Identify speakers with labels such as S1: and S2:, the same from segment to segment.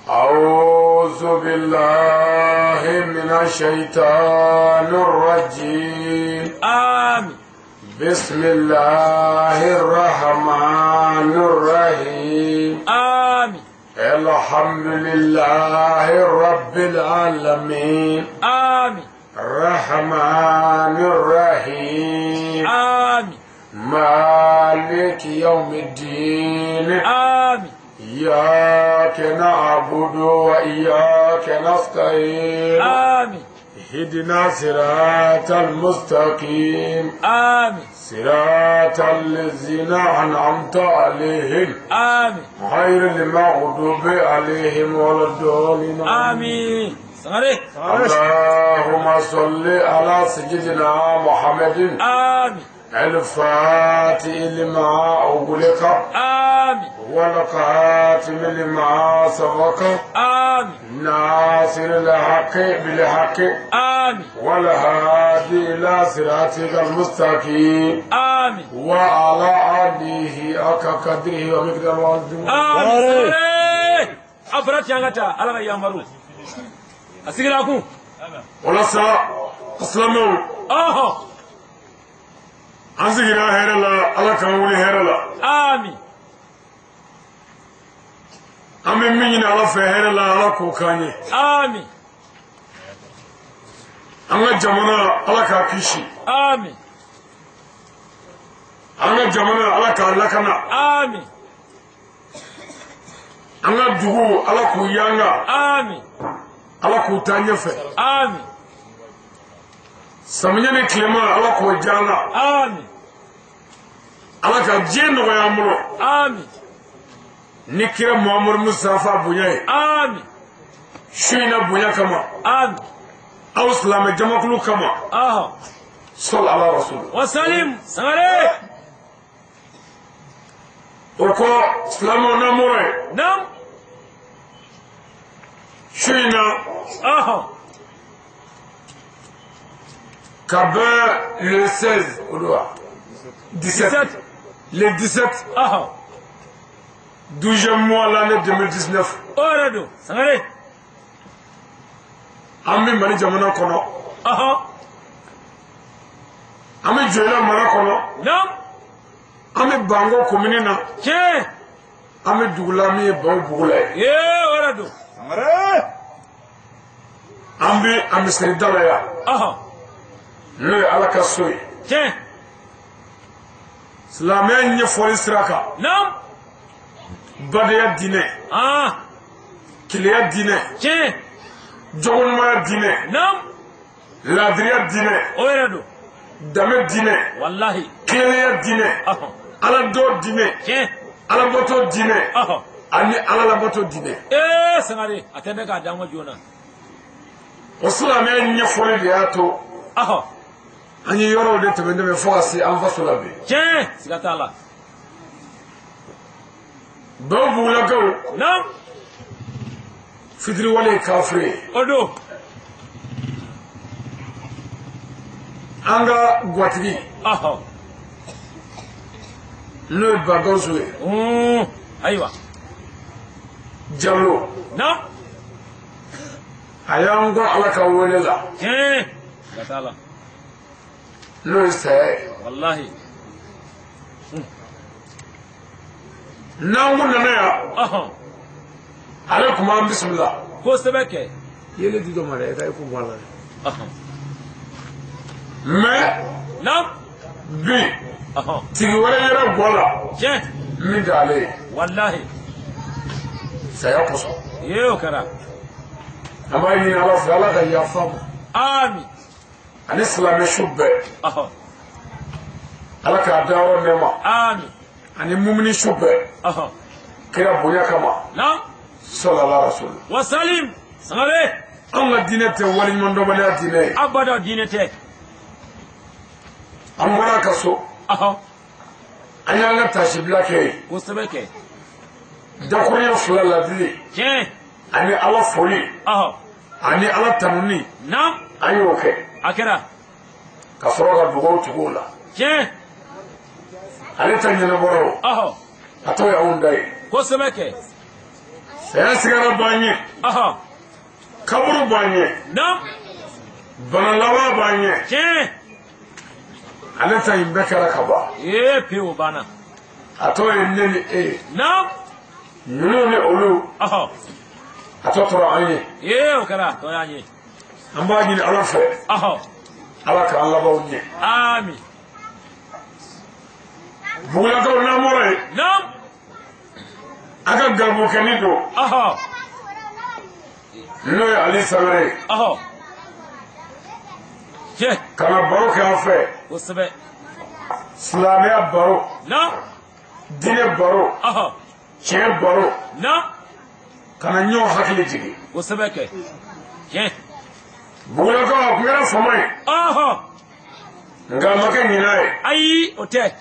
S1: أعوذ بالله من الشيطان الرجيم
S2: آمين.
S1: بسم الله الرحمن الرحيم
S2: آمين.
S1: الحمد لله رب العالمين
S2: آمين.
S1: الرحمن الرحيم
S2: آمين.
S1: مالك يوم الدين
S2: آمين.
S1: إياك نعبد وإياك نستعين
S2: آمين.
S1: اهدنا صراط المستقيم
S2: آمين.
S1: صراط الذين أنعمت عليهم
S2: آمين.
S1: غير المغضوب عليهم ولا الضالين
S2: آمين. سماري.
S1: اللهم صل على سيدنا محمد
S2: آمين.
S1: الفاتح لما أغلق
S2: آمين.
S1: والخاتم لما سبق
S2: آمين.
S1: ناصر الحق بالحق
S2: آمين.
S1: والهادي إلى صراطك المستقيم
S2: آمين.
S1: وعلى آله حق قدره ومقداره العظيم.
S2: آمين. سماري. أفراد شانغاتا على غير يامرو. أسيغراكم.
S1: ولا أسلموا. أنزغنا هير الله على كمولي هير الله.
S2: آمين.
S1: أمين مين على فهير الله على كوكاني.
S2: آمين.
S1: أنا جمانا على كاكيشي.
S2: آمين.
S1: أنا جمانا على كالاكنا.
S2: آمين.
S1: أنا دوغو على كويانا.
S2: آمين.
S1: على كوتانيفة.
S2: آمين.
S1: سمعني كلمة على كوجانا.
S2: آمين.
S1: على كجين ويامرو.
S2: آمين.
S1: نكرة مامور مصطفى بنياي.
S2: آمين.
S1: شينا بنيا كما.
S2: آمين.
S1: أو سلام جماكلو كما. صل على رسول.
S2: وسلم. سماري.
S1: وكو سلام وناموري.
S2: نعم.
S1: شينا. Cabin le 16 au doigt. 17. Le 17. 12e mois l'année 2019.
S2: Orado. Sangare.
S1: Ami mani jamana kono. Ami jola mara kono.
S2: Nam.
S1: Ami bango komini na.
S2: Che.
S1: Ami dugulami baw bugula.
S2: Ye orado.
S1: Sangare. Ami seri dalaya. Le alaka soy.
S2: Che.
S1: Slamé nye foli siraka.
S2: Nam.
S1: Badaya dine. Kiliya dine.
S2: Che.
S1: Jogonmaya dine.
S2: Nam.
S1: Ladriya dine.
S2: Orado.
S1: Dame dine.
S2: Wallahi.
S1: Kiliya dine. Alado dine.
S2: Che.
S1: Alaboto dine. Ani alalaboto dine.
S2: Sangare. Atende ka dango jona.
S1: Oslamé nye foli liato. Ani yoro de tebende me foasi an fasola be.
S2: Tiens, sigatala.
S1: Ba bula gaw.
S2: Nam.
S1: Fidri wale kafre.
S2: Odo.
S1: Anga gwatigi. Le bagozwe.
S2: Aywa.
S1: Jallo.
S2: Nam.
S1: Ayango alaka wolela.
S2: Tiens, sigatala.
S1: No say.
S2: Wallahi.
S1: Nangu nanaya. Alaikum am bismillah.
S2: Ko sebeke.
S1: Yele di do mare kay ko wala. Mais
S2: Nam.
S1: bi. Tigi wala yara bola.
S2: Tiens.
S1: Mi dale.
S2: Wallahi.
S1: Saya poso.
S2: Yeo kara.
S1: Amayi ala fala ka ya fam.
S2: Amin.
S1: Al-Islam shubbe. Ala ka dawo nema.
S2: Amin.
S1: Ani mumini shubbe. Kira bonya kama.
S2: Nam.
S1: Sallallahu alaihi wasallam.
S2: Wa salim. Sangare.
S1: Anga dinete wali mondo bala dine.
S2: Abada dinete.
S1: Amara kaso. Anyanga tashiblake.
S2: Ko sebeke.
S1: Dakuriya fula ladili.
S2: Tiens.
S1: Ani ala foli. Ani ala tanuni.
S2: Nam.
S1: Ayoke.
S2: Akira.
S1: Kasoro ka dugo tugula.
S2: Tiens.
S1: Ale tanyana boro. Ato ya undai.
S2: Ko sebeke.
S1: saya sigara banye
S2: Aha.
S1: kaburu banye
S2: Nam.
S1: banalawa banye
S2: Tiens.
S1: aleta imbekara kaba
S2: Piwo bana.
S1: ato neni
S2: Nam.
S1: nuni olu
S2: Aha.
S1: ato toro anye
S2: O kara. To yanye.
S1: amba ni ala fe
S2: Aha.
S1: ala ka ala bawni
S2: Amin.
S1: bula ko na more
S2: Nam.
S1: aga garbu kanido
S2: Aha.
S1: no ya ali sawre
S2: Aha. Tiens.
S1: kana baro ka fe
S2: O sebe.
S1: islamia baro
S2: Nam.
S1: dine baro
S2: Aha.
S1: che baro
S2: Nam.
S1: kana nyo hakili jigi
S2: O sebe ke. Tiens.
S1: bula ko ngara famai
S2: Aha.
S1: nga make nyinae
S2: Ayi o te.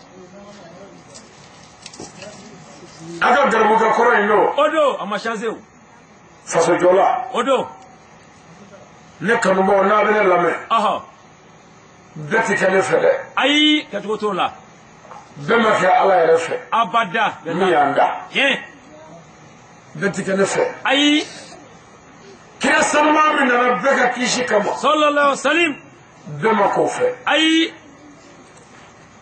S1: aga garbu ka koro ino
S2: Odo amashanze o.
S1: faso jola
S2: Odo.
S1: ne kanu bo na bene lame
S2: Aha.
S1: beti kale fede
S2: Ayi katuko la.
S1: bema ke ala yere fe
S2: Abada.
S1: mi anda
S2: Tiens.
S1: beti kale fe
S2: Ayi.
S1: kira salma min na beka kishi kama
S2: Sallallahu salim.
S1: bema ko fe
S2: Ayi.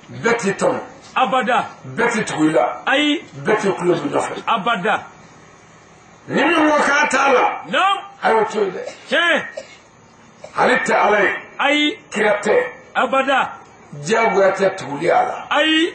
S1: beti ton
S2: Abada.
S1: beti tuila
S2: Ayi.
S1: beti club no fe
S2: Abada.
S1: ni mi mo ka tala
S2: Nam.
S1: ayo toide
S2: Tiens.
S1: halitta alai
S2: Ayi.
S1: kirate
S2: Abada.
S1: jago ya te tuli ala
S2: Ayi.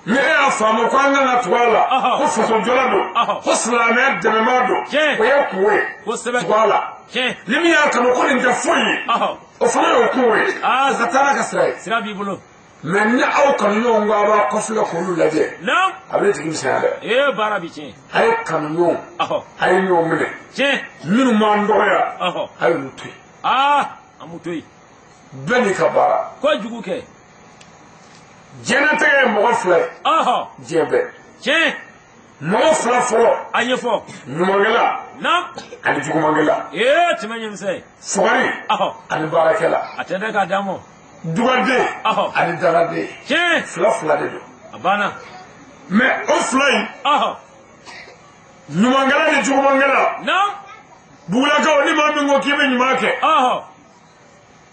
S1: mi ya famu ko anga na twala
S2: Aha.
S1: ko faso jola do
S2: Aha.
S1: ko slame de memado
S2: Tiens.
S1: ko ya kuwe
S2: O sebe.
S1: twala
S2: Tiens.
S1: ni mi ya kanu ko ni te foyi
S2: Aha.
S1: o fana yo kuwe
S2: Ah,
S1: zatara ka srai
S2: Sira bi bolo.
S1: men ni aw kanu yo ngaba ko fula ko lu laje
S2: Nam.
S1: abe tigi misale
S2: Bara bi tiens.
S1: ay kanu yo
S2: Aha.
S1: ay yo mine
S2: Tiens.
S1: minu ma ndoya
S2: Aha.
S1: ay lu tuy
S2: Amutoi.
S1: beni ka bara
S2: Ko jugu ke.
S1: jenate mo fula
S2: Aha.
S1: jebe
S2: Tiens.
S1: mo fula fo
S2: Anyefo.
S1: numangela
S2: Nam.
S1: ani jugumangela
S2: Timenye mse.
S1: fogari
S2: Aha.
S1: ani barakela
S2: Atende ka damo.
S1: dugade
S2: Aha.
S1: ani darade
S2: Tiens.
S1: fula de do
S2: Abana.
S1: mais o fula
S2: Aha.
S1: numangela ni jugumangela
S2: Nam.
S1: bula ka oni ma mi ngo kibe nyima ke
S2: Aha.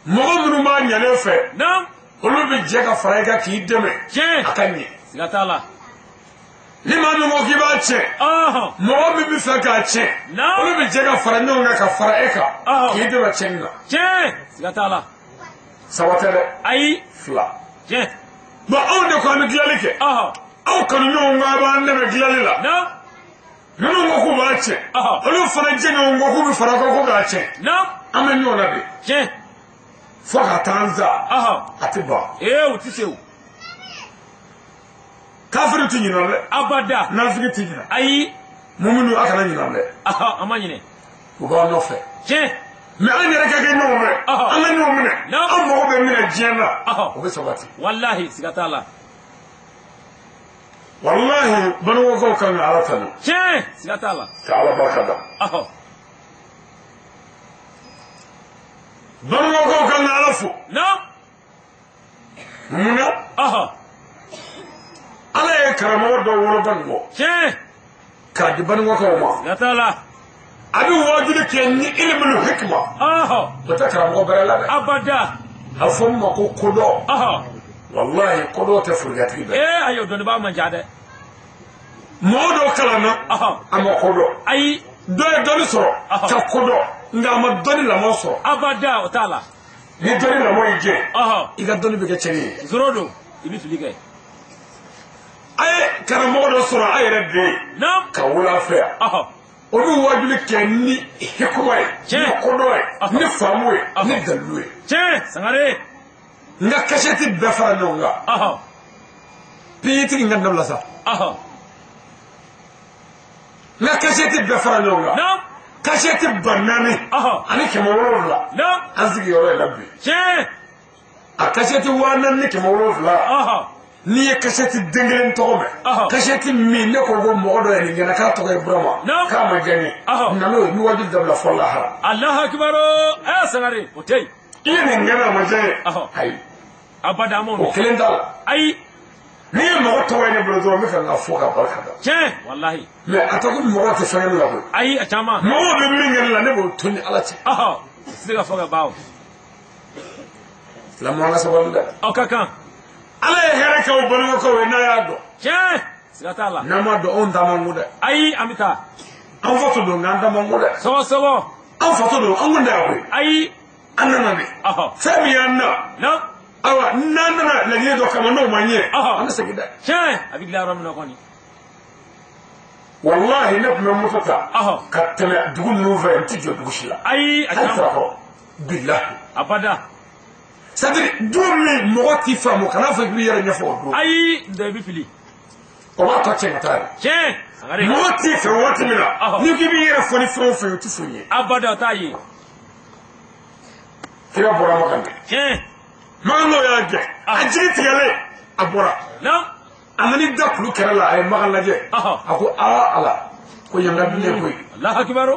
S1: mogo minnu b'a ɲalen fɛ
S2: Nam.
S1: olu bɛ jɛ ka fara i kan k'i dɛmɛ
S2: Tiens.
S1: a ka ɲɛ
S2: Sigatala.
S1: ni maa min ko k'i b'a tiɲɛ
S2: Aha.
S1: mɔgɔ min bɛ fɛ k'a tiɲɛ
S2: Non.
S1: olu bɛ jɛ ka fara ɲɔgɔn kan ka fara e kan k'i dɛmɛ tiɲɛni na
S2: Tiens. Sigatala.
S1: saba tɛ dɛ
S2: Ayi.
S1: fila
S2: Tiens.
S1: bon anw de ko an bɛ dilanli kɛ
S2: Aha.
S1: aw kanu ɲɔgɔn kan a b'an dɛmɛ dilanli la
S2: Nam.
S1: minnu ko k'u b'a tiɲɛ olu fana jɛ ɲɔgɔn kɔ k'u bɛ fara kan ko k'a tiɲɛ
S2: Nam.
S1: an bɛ ɲɔgɔn na de
S2: Tiens.
S1: fo ka taa n za
S2: Aha.
S1: a tɛ ban
S2: O ti se o.
S1: kafiri tɛ ɲinan dɛ
S2: Abada.
S1: nafigi tɛ ɲinan
S2: Ayi.
S1: muminu a kana ɲinan dɛ
S2: Aha. Ama ɲinɛ.
S1: u b'an nɔfɛ
S2: Tiens.
S1: mais an yɛrɛ ka kɛ ɲɔgɔn fɛ an ka ɲɔgɔn minɛ
S2: Non.
S1: an mago bɛ minɛ diɲɛ na
S2: Aha.
S1: o bɛ sabati
S2: Wallahi. Sigatala.
S1: walahi banugɔkaw kan ka ala tanu
S2: Tiens. Sigatala.
S1: ka ala barika da
S2: Aha.
S1: banugɔkaw kan ka ala fo
S2: Nam.
S1: munna
S2: Aha.
S1: ala ye karamɔgɔ dɔ wolo banugɔ
S2: Tiens.
S1: k'a di banugɔkaw ma
S2: Sigatala.
S1: a bɛ wajuli kɛ ni ilimul hikma
S2: Aha.
S1: o tɛ karamɔgɔ bɛrɛ la dɛ
S2: Abada.
S1: a fɔ min ma ko kodɔn
S2: Aha.
S1: walahi kodɔn tɛ furujatigi bɛɛ
S2: Ayo dɔnni b'a man ja dɛ.
S1: mɔgɔ dɔ kalanna
S2: Aha.
S1: a ma kodɔn
S2: Ayi.
S1: dɔ ye dɔnni sɔrɔ ka kodɔn nka a ma dɔnni lamɔ sɔrɔ
S2: Abada o t'a la.
S1: ni dɔnni lamɔ y'i jɛ
S2: Aha.
S1: i ka dɔnni bɛ kɛ cɛnni ye
S2: Zoro don. I bi fili kɛ.
S1: a ye karamɔgɔ dɔ sɔrɔ a yɛrɛ den
S2: Nam.
S1: ka wolo a fɛ yan
S2: Aha.
S1: o bɛ wajuli kɛ ni hikima ye
S2: Tiɲɛ.
S1: ni kodɔn ye
S2: Aha.
S1: ni faamu ye
S2: Aha.
S1: ni dalilu ye
S2: Tiens. Sangare.
S1: n ka kasɛti bɛɛ fara ɲɔgɔn kan
S2: Aha.
S1: piyitigi n ka dabila sa
S2: Aha.
S1: n ka kasɛti bɛɛ fara ɲɔgɔn kan
S2: Nam.
S1: kasɛti ba naani
S2: Aha.
S1: ani 170
S2: Nam.
S1: an sigiyɔrɔ ye la bi
S2: Tiens.
S1: a kasɛti 4000 ni 170
S2: Aha.
S1: n'i ye kasɛti den kelen tɔgɔ
S2: Aha.
S1: mɛn kasɛti min ne ko ko mɔgɔ dɔ ye nin kɛnɛ k'a tɔgɔ ye burama
S2: Non.
S1: k'a ma diya n ye
S2: Aha.
S1: nan'o ye ni wajuli dabila fɔ lahara
S2: Allah akbar. Sangare. O tɛ yen.
S1: i ye nin kɛnɛ a ma diya n ye
S2: Aha.
S1: ayi
S2: Abada mo.
S1: o kelen t'a la
S2: Ayi.
S1: ni mo to wani bro do me kan afo ka barka da
S2: tiɲɛ walahi
S1: mais ataku mo ta fɛn la ko
S2: ayi a caman
S1: mo be min ngel la ne bo tuni ala ci
S2: se ka fɔ ka ban o
S1: la mo ala sabal da
S2: aw ka kan
S1: ala ye hɛrɛ kɛ o balimaw ko na y'a dɔn
S2: tiɲɛ siga t'a la
S1: n'a ma dɔn anw ta man go dɛ
S2: ayi an bɛ taa
S1: an fato don nka an ta man go dɛ
S2: sɔgɔsɔgɔ
S1: an fato don an kun da koyi
S2: ayi
S1: an nana de fɛn min y'an na awa n'an nana laɲini dɔ kama n'o ma ɲɛ an bɛ segin dɛ
S2: tiɲɛ a bɛ dilan yɔrɔ min na kɔni
S1: wallahi ne tun bɛ moto ta ka tɛmɛ dugu ninnu fɛ n tɛ jɔ dugu si la
S2: ayi a
S1: hali
S2: caman
S1: furakɔ bilahi
S2: abada
S1: c'est à dire don min mɔgɔ t'i faamu kana fɔ k'i b'i yɛrɛ ɲɛfɔ o don
S2: ayi n tɛ i bɛ fili
S1: o b'a tɔ cɛ ka taa yɛrɛ
S2: tiɲɛ sangare
S1: mɔgɔ t'i fɛ waati min na n'i k'i b'i yɛrɛ fɔ ni fɛn o fɛn o tɛ foyi ye
S2: abada o t'a ye
S1: kira bɔra makan de
S2: tiɲɛ
S1: makan n'o y'a gɛn a jigi tigɛlen a bɔra a nana da kulu kɛrɛ la a ye makan lajɛ a ko ala ko yan ka di ne koyi
S2: alahu akibaru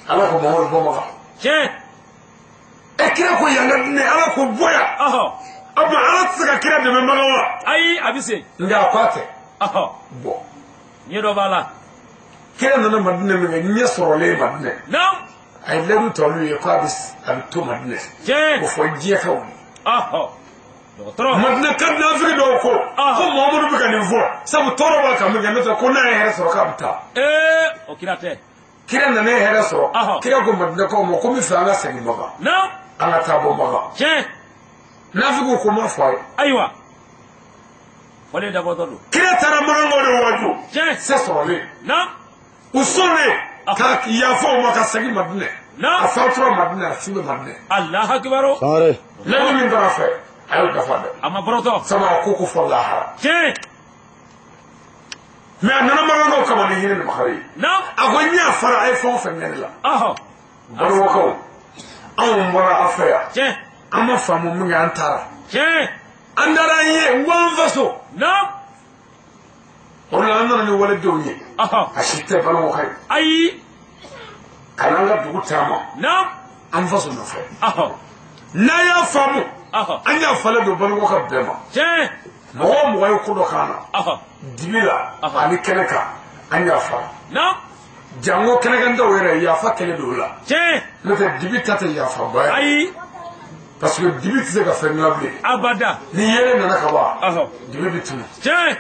S1: ala ko mamadu bɔ makan
S2: tiɲɛ
S1: kira ko yan ka di ne ala ko bɔ yan a ma ala tɛ se ka kira dɛmɛ makan wa
S2: ayi a bɛ se
S1: nka a ko a tɛ bɔ
S2: ɲɛ dɔ b'a la
S1: kira nana madinɛ min kɛ ɲɛ sɔrɔlen madinɛ a ye lɛdu tɔlu ye ko a bɛ to madinɛ
S2: tiɲɛ
S1: ko fɔ diɲɛ ka wuli
S2: dɔgɔtɔrɔ
S1: madinɛ ka nafiri dɔw ko mamadu bɛ ka nin fɔ sabu tɔɔrɔ b'a kan min kɛ n'o tɛ ko n'a ye hɛrɛ sɔrɔ k'a bɛ taa
S2: o kira tɛ
S1: kira nana ye hɛrɛ sɔrɔ kira ko madinɛkaw ma ko n bɛ fɛ an ka segin makan an ka taa bɔ makan
S2: tiɲɛ
S1: nafigiw ko ma fɔ a ye
S2: ayiwa fɔlen dabɔtɔ don
S1: kira taara makankaw de waju
S2: tiɲɛ
S1: se sɔrɔlen u sɔnnen ka yafa o ma ka segin madinɛ a fatura madinɛ a si bɛ madinɛ
S2: alahu akibaru
S1: lɛdu min taara fɛ a y'o dafa dɛ
S2: a ma bɔrɔtɔ
S1: sabu a ko ko fɔ lahara
S2: tiɲɛ
S1: mais a nana makankaw kama ni hinɛ ni makari ye a ko n y'a fara a ye fɛn o fɛn kɛ ne la balimakaw anw bɔra a fɛ yan
S2: tiɲɛ
S1: an ma faamu min kɛ an taara
S2: tiɲɛ
S1: an taara an ye n ko an faso o de la an nana ni waledenw ye a si tɛ balimakɛ ye
S2: ayi
S1: ka n'an ka dugu taama an faso nɔfɛ n'a y'a faamu an y'a falen don balimakɛ bɛɛ ma
S2: tiɲɛ
S1: mɔgɔ o mɔgɔ ye ko dɔ k'an na dibi la ani kɛnɛ kan an y'a fara jango kɛnɛkɛntaw yɛrɛ yafa kɛlɛ don o la
S2: tiɲɛ
S1: n'o tɛ dibi ta tɛ yafaba ye
S2: ayi
S1: parce que dibi tɛ se ka fɛn ŋa bilen
S2: abada
S1: ni yɛlɛ nana ka ban dibi bɛ tunu
S2: tiɲɛ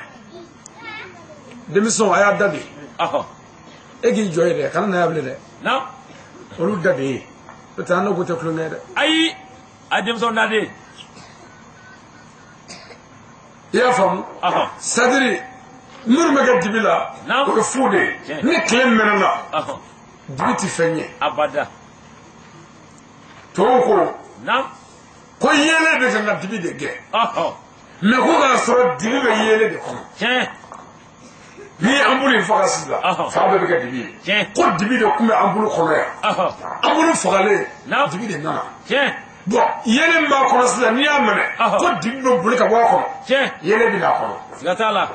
S1: denmisɛnw a y'a da de e k'i jɔ ye dɛ kana na y'a bilen dɛ olu da de ye n'o tɛ an n'o ko tɛ kulonkɛ dɛ
S2: ayi a denmisɛnw na de
S1: i y'a faamu sadiri minnu bɛ kɛ dibi la o ye fu de ye ni tile mɛnɛ na dibi tɛ fɛn ye
S2: abada
S1: tubabu ko yɛlɛ de kan ka dibi de gɛn mɛ ko k'a sɔrɔ dibi bɛ yɛlɛ de kɔnɔ
S2: tiɲɛ
S1: n'i ye an bolo in faga sisan fa bɛɛ bɛ kɛ dibi ye ko dibi de tun bɛ an bolo kɔnɔ yan an bolo fagalen dibi de nana bon yɛlɛ min b'a kɔnɔ sisan n'i y'a minɛ ko dibi bɛ boli ka bɔ a kɔnɔ yɛlɛ bɛ n'a kɔnɔ
S2: siga t'a la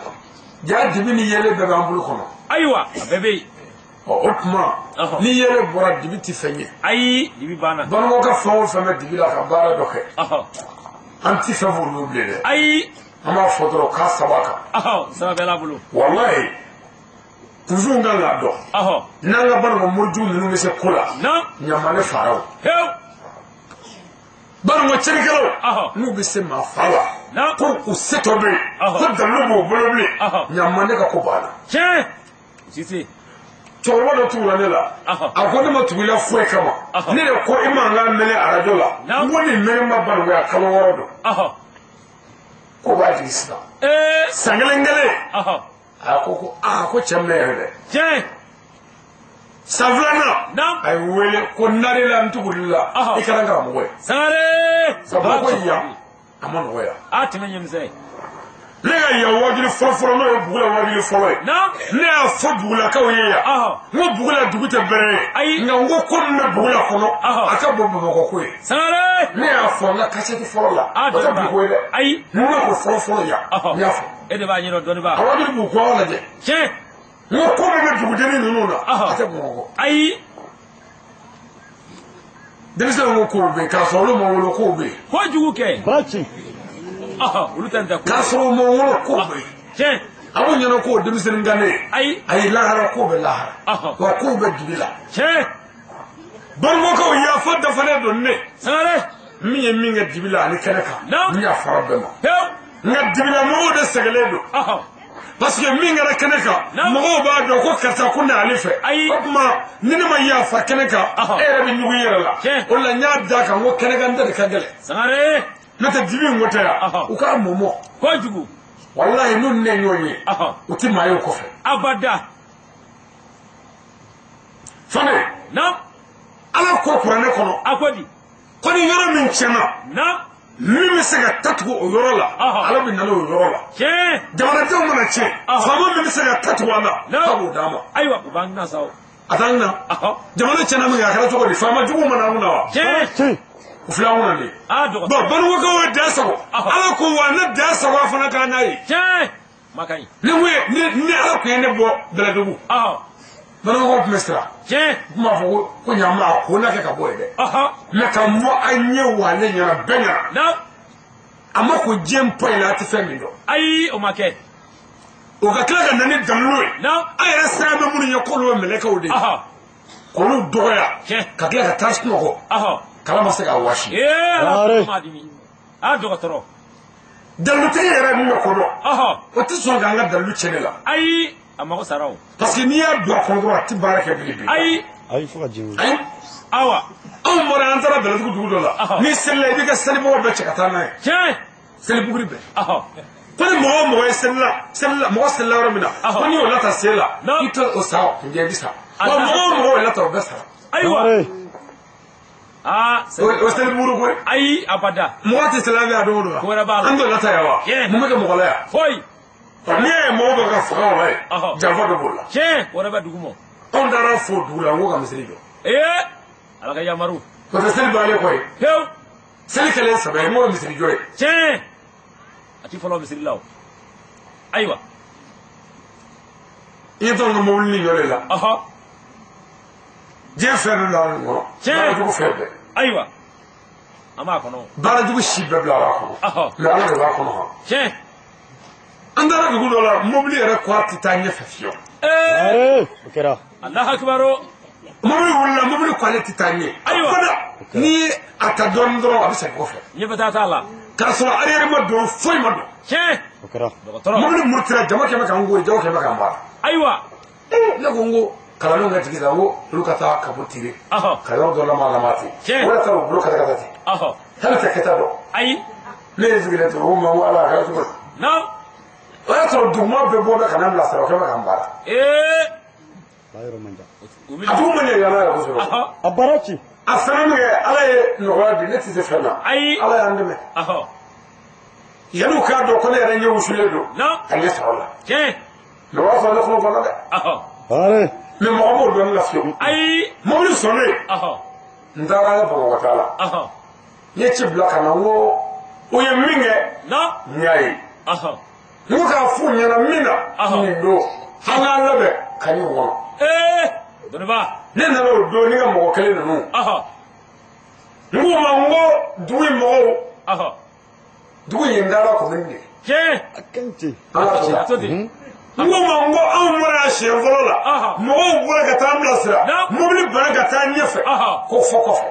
S1: ja dibi ni yɛlɛ bɛɛ b'an bolo kɔnɔ
S2: ayiwa a bɛɛ bɛ yen
S1: o tuma ni yɛlɛ bɔra dibi tɛ fɛn ye
S2: ayi dibi banna
S1: balimaw ka fɛn o fɛn bɛ dibi la ka baara dɔ kɛ an tɛ fɛn f'olu bilen dɛ
S2: ayi
S1: an b'a fɔ dɔrɔn k'a saba kan
S2: saba bɛɛ l'a bolo
S1: walayi tuzuw kan k'a dɔn n'an ka banikɔ morijuw ninnu bɛ se ko la ɲama ne faraw banikɔ cɛnikɛlaw n'u bɛ se maa fa la ko u setɔ bɛ yen ko dalilu b'u bolo bilen ɲama ne ka ko banna cɛkɔrɔba dɔ tugula ne la a ko ne ma tugula foyi kama ne de ko i man kan mɛnɛ arajo la n ko nin mɛnɛ ma banikoya kalo 6 don ko b'a jigi sisan san kelen a ko ko cɛ minɛ yɛrɛ dɛ san filanan a ye wele ko narila n tuguli la i kɛra n karamɔgɔ ye sabu ko yan a ma nɔgɔya ne ka yan wajuli fɔlɔfɔlɔ n'o ye bugula wajuli fɔlɔ ye ne y'a fɔ bugulakaw ye yan n ko bugula dugu tɛ bɛrɛ ye nka n ko ko min bɛ bugula kɔnɔ a ka bon bamakɔ ko ye ne y'a fɔ n ka kasɛti fɔlɔ la o tɛ bugu ye dɛ n ko ko fɔlɔfɔlɔ yan n y'a fɔ
S2: e de b'a ɲɛdɔn dɔnni b'a
S1: a wajuli b'u kɔ lajɛ n ko ko min bɛ dugudenni ninnu na a tɛ bamakɔ denmisɛnw ko kow bɛ yen k'a sɔrɔ olu ma wolo kow bɛ yen
S2: kojugu kɛ olu tɛ ntɛ
S1: k'a sɔrɔ o ma wɔrɔ ko bɛ
S2: tiɲɛ
S1: a b'o ɲɛna ko denmisɛnnin gannen
S2: ayi
S1: lahara ko bɛ lahara wa ko bɛ dibi la
S2: tiɲɛ
S1: balimakaw yafa dafalen don ne
S2: sangare
S1: min ye min kɛ dibi la ani kɛnɛ kan min y'a fara bɛɛ ma
S2: pewu
S1: nka dibila mɔgɔw de sɛgɛlen don parce que min kɛra kɛnɛ kan mɔgɔw b'a dɔn ko karisa ko ne ale fɛ o tuma ni ne ma yafa kɛnɛ kan e yɛrɛ bɛ ɲugun i yɛrɛ la o la n y'a da kan ko kɛnɛ kan tɛ de ka gɛlɛn
S2: sangare
S1: n'o tɛ dibi in ko tɛ yan u k'a mɔmɔ
S2: kojugu
S1: walayi n'u ne ɲɔgɔn ye u tɛ maa ye o kɔfɛ
S2: abada
S1: fane ala ko kuranɛ kɔnɔ
S2: a ko di
S1: ko ni yɔrɔ min tiɲɛna min bɛ se ka tatugu o yɔrɔ la ala bɛ nana o yɔrɔ la
S2: tiɲɛ
S1: jamanadenw mana tiɲɛ faama min bɛ se ka tatugu a la k'a b'o d'a ma
S2: ayiwa o b'an na sa o
S1: a t'an na jamana tiɲɛna min kɛ a kɛra cogo di faama jugu mana an na wa
S2: tiɲɛ
S1: o filɛ an kunna de
S2: dɔgɔtɔrɔ
S1: bon banuwakaw ye da sago ala ko wa ne da sago a fana k'a n'a ye
S2: tiɲɛ ma ka ɲi
S1: ni ala tun ye ne bɔ bɛlɛdugu banuwakaw tun bɛ siran
S2: tiɲɛ
S1: u tun b'a fɔ ko ɲaama a ko na kɛ ka bɔ yen dɛ mɛ ka mɔ a ɲɛ wa ne ɲɛna bɛɛ ɲɛna a ma ko diɲɛ pɔ in na a tɛ fɛn min dɔn
S2: ayi o ma kɛ
S1: o ka tila ka na ni dalilu ye a yɛrɛ siran bɛ minnu ye k'olu ye mɛlɛkɛw de ye k'olu dɔgɔya ka tila ka taa sunɔgɔ kala ma se ka wasi
S2: dɔgɔtɔrɔ
S1: dalilutigi yɛrɛ min bɛ ko dɔn o tɛ sɔn k'an ka dalilu tiɲɛ ne la
S2: ayi a mago sara o
S1: parce que n'i y'a don a kɔnɔ dɔrɔn a tɛ baara kɛ bilen
S2: ayi
S3: fo ka jigin
S1: ayi
S2: awa
S1: anw bɔra an taara bɛlɛdugu dugu dɔ la n'i selila i b'i ka selibɔgɔ bɛɛ cɛ ka taa n'a ye
S2: tiɲɛ
S1: selibuguri bɛɛ ko ni mɔgɔ o mɔgɔ ye selila mɔgɔ selila yɔrɔ min na ko n'i y'o lata sen la i tɛ o sa o kunjɛ i bɛ sa wa mɔgɔ o mɔgɔ y'o lata o bɛɛ sara
S2: ayiwa
S1: o selibuguri koyi
S2: ayi abada
S1: mɔgɔ tɛ selila bɛ a don o don wa an t'o lata yan wa mun bɛ kɛ mɔgɔ la yan
S2: foyi
S1: n'i ye mɔgɔ bɛ ka faga o la ye janfa dɔ b'o la
S2: tiɲɛ wɛrɛ bɛ dugu ma
S1: anw taara fo dugu la n ko ka misiri jɔ
S2: ala ka yamaru
S1: o tɛ seli bannen kɔ ye
S2: pewu
S1: seli kɛlen saba ye n ko misiri jɔ ye
S2: tiɲɛ a ti fɔlɔ misiri la o ayiwa
S1: i ye tɔn ka mobili ni ɲɔ de la diɲɛ fɛn dɔ la nin kɔnɔ baarajugu fɛn bɛɛ
S2: ayiwa an b'a kɔnɔ
S1: baarajugu si bɛɛ bila a b'a kɔnɔ mɛ ala de b'a kɔnɔ
S2: tiɲɛ
S1: an taara dugu dɔ la mobili yɛrɛ ko a tɛ taa ɲɛfɛ fiyewu
S3: o kɛra
S2: alahu akibaro
S1: mobili wulila mobili ko ale tɛ taa ɲɛ
S2: ayiwa
S1: n'i ye a ta dɔɔnin dɔrɔn a bɛ segin kɔfɛ
S2: ɲɛfɛta t'a la
S1: k'a sɔrɔ arrière ma don foyi ma don
S2: tiɲɛ
S3: o kɛra
S2: dɔgɔtɔrɔ
S1: mobili murutira jama kɛmɛ k'an goyi jama kɛmɛ k'an baara
S2: ayiwa
S1: ne ko n ko kalandenw ka tigi la n ko olu ka taa kabo tire ka yɔrɔ dɔ lama ten o yɛrɛ taara o bolo kata ten hali tɛ kɛta dɔn
S2: ayi
S1: ne ye sigilen to ko ma ko ala a kɛra cogo di o y'a sɔrɔ duguma bɛɛ bɔ bɛ ka na bila sara o kɛmɛ k'an baara a dugu ma ɲɛ yàrá yɛrɛ kosɛbɛ
S3: a baara ci
S1: a fɛnɛ min kɛ ala ye nɔgɔya di ne tɛ se fɛn na ala y'an dɛmɛ yanni k'a dɔn ko ne yɛrɛ ɲɛ wusulen don a ɲɛ sɔrɔ la mɛ o b'a sɔrɔ ne kɔnɔ fana dɛ mɛ mɔgɔ b'o dɔn ne la fiyewu mobili sɔnnen n taara ne bamakɔ taa la n ye ci bila ka na n ko o ye min kɛ n y'a ye n ko k'a f'u ɲɛna min na nin don an k'an labɛn ka ɲi kɔnɔ ne nana o don ne ka mɔgɔ kelen ninnu n k'u ma n ko dugu in mɔgɔw dugu in ye n dara commune de ye ala to n ko ma n ko anw bɔra yan siɲɛ fɔlɔ la mɔgɔw bɔra ka taa an bilasira mobili bana ka taa ɲɛfɛ ko fɔ kɔfɛ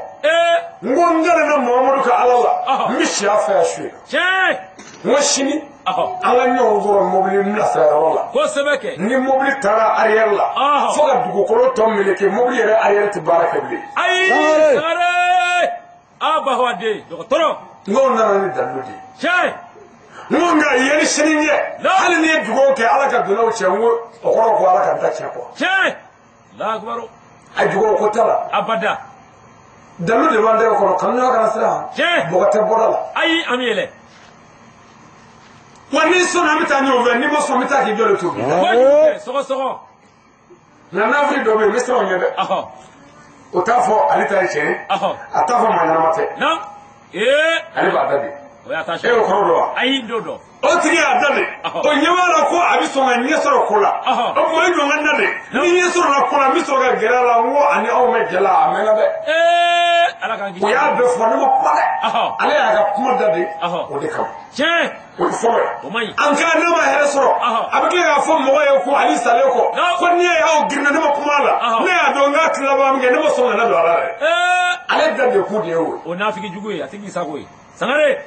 S1: n ko n gɛrɛ na Mahamadu ka ala la n bɛ si a fɛ yan su ye n ko sini an ka ɲɔgɔn sɔrɔ mobili bilasira yɔrɔ la ni mobili taara arrière la fo ka dugukolo tɔ meleke mobili yɛrɛ arrière tɛ baara kɛ bilen
S2: dɔgɔtɔrɔ
S1: n ko nana ni dalilu de ye n ko nka yeli sini ɲɛ hali n'i ye dugawu kɛ ala ka donnaw cɛ n ko o kɔrɔ ko ala ka n ta tiɲɛ kɔ a dugawu ko t'a la
S2: abada
S1: dalilu de b'an tɛgɛ kɔrɔ kanuɲɔgɔn kana siran mɔgɔ tɛ bɔra la
S2: ayi an bɛ yɛlɛ
S1: wa n'i sɔnna an bɛ taa ɲɔgɔn fɛ n'i ma sɔn n bɛ taa k'i jɔ de to bi
S2: sɔgɔsɔgɔ
S1: nka nafili dɔ bɛ yen n bɛ siran o ɲɛ dɛ o t'a fɔ ale ta ye tiɲɛ ye a t'a fɔ maa ɲɛnama tɛ ale b'a da bi
S2: o ya tashi
S1: e ko do
S2: ai dodo
S1: o tigi adale o nyawala ko abi so nga nyesoro kola o mo ido ngandale ni nyesoro na kola mi so ga gerala wo ani o me gela amena be
S2: ala kan ki
S1: o ya be fo ni mo pale ale ya ga kuma dade o de kam
S2: che
S1: o fo
S2: o mai
S1: an ka na ma hele soro abike ga fo mo ye ko ali sale ko ni ya o girna ni mo kuma la ne ya do nga klaba mi ne mo so na do ala ale dade ku de o
S2: nafiki jugo ya tigi sago yi sangare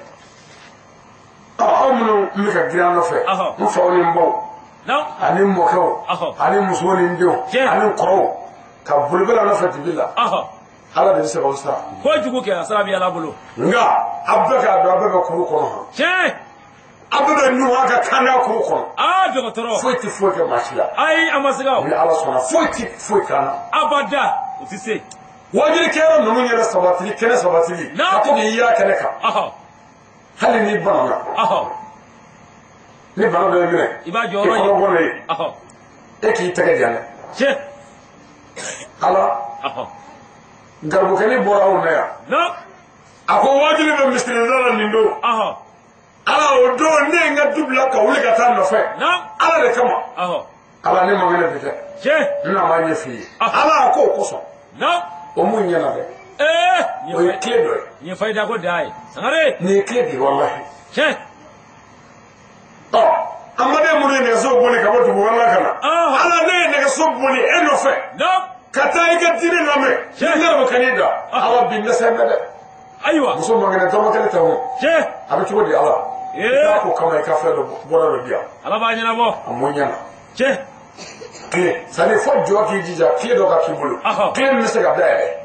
S1: amno mi ka gira no fe mo fa oni mbo ani mo ko ani musoni ndio ani ko ka bulbula no fe tibila ala de se ko sa
S2: ko jugo ke asalabi ala bolo
S1: nga abaka do abaka kuru ko
S2: che
S1: abaka nu aka kana kuru ko
S2: be ko toro
S1: foti foti machila
S2: ai amasiga
S1: ni ala sona foti kana
S2: abada utise
S1: wajiri kero nunu nyere sabatili kene sabatili ko ni ya kene ka hali ni bana ni bana do mire
S2: iba joro yi
S1: e ki tege jale
S2: che
S1: ala garbu kene bora wona ya ako wajiri be mistri dala nindo ala o do ne nga dubla ka wuli ka tan no fe ala de kama ala ne mo ngene bete
S2: che
S1: na ma nyefi ala ko koso o mu nyana de o ye kle do
S2: ni faida ko dai sangare
S1: ni kle di wallahi
S2: che
S1: amade mu ne so boni ka botu wallahi kana ala ne so boni eno fe kata ika tire na me ngar mo kanida ala bin na sembe de
S2: aywa
S1: muso mangene to makale tawo
S2: che
S1: abi tugo di ala ko kama ka fe do bora do dia
S2: ala ba nyana bo
S1: amunyana
S2: che
S1: kle sale fo jo ki jija kle do ka kibulu kle mi se ga dai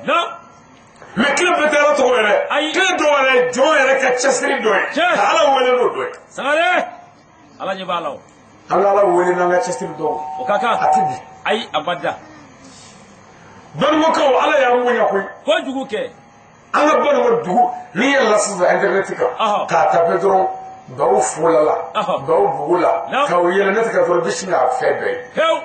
S1: me kle betara to wele kle do wele jo yele ka chasri do ala wele do
S2: sangare ala ni balaw
S1: ala wele na nga chasri do
S2: o kaka
S1: atibi
S2: ai abada
S1: ban mo ko ala ya munya ko
S2: jugu ke
S1: ala ban mo dugu ni yalla sa internet ka ta pedro do fulala do bugula ka wele na ka do bishina febe
S2: hew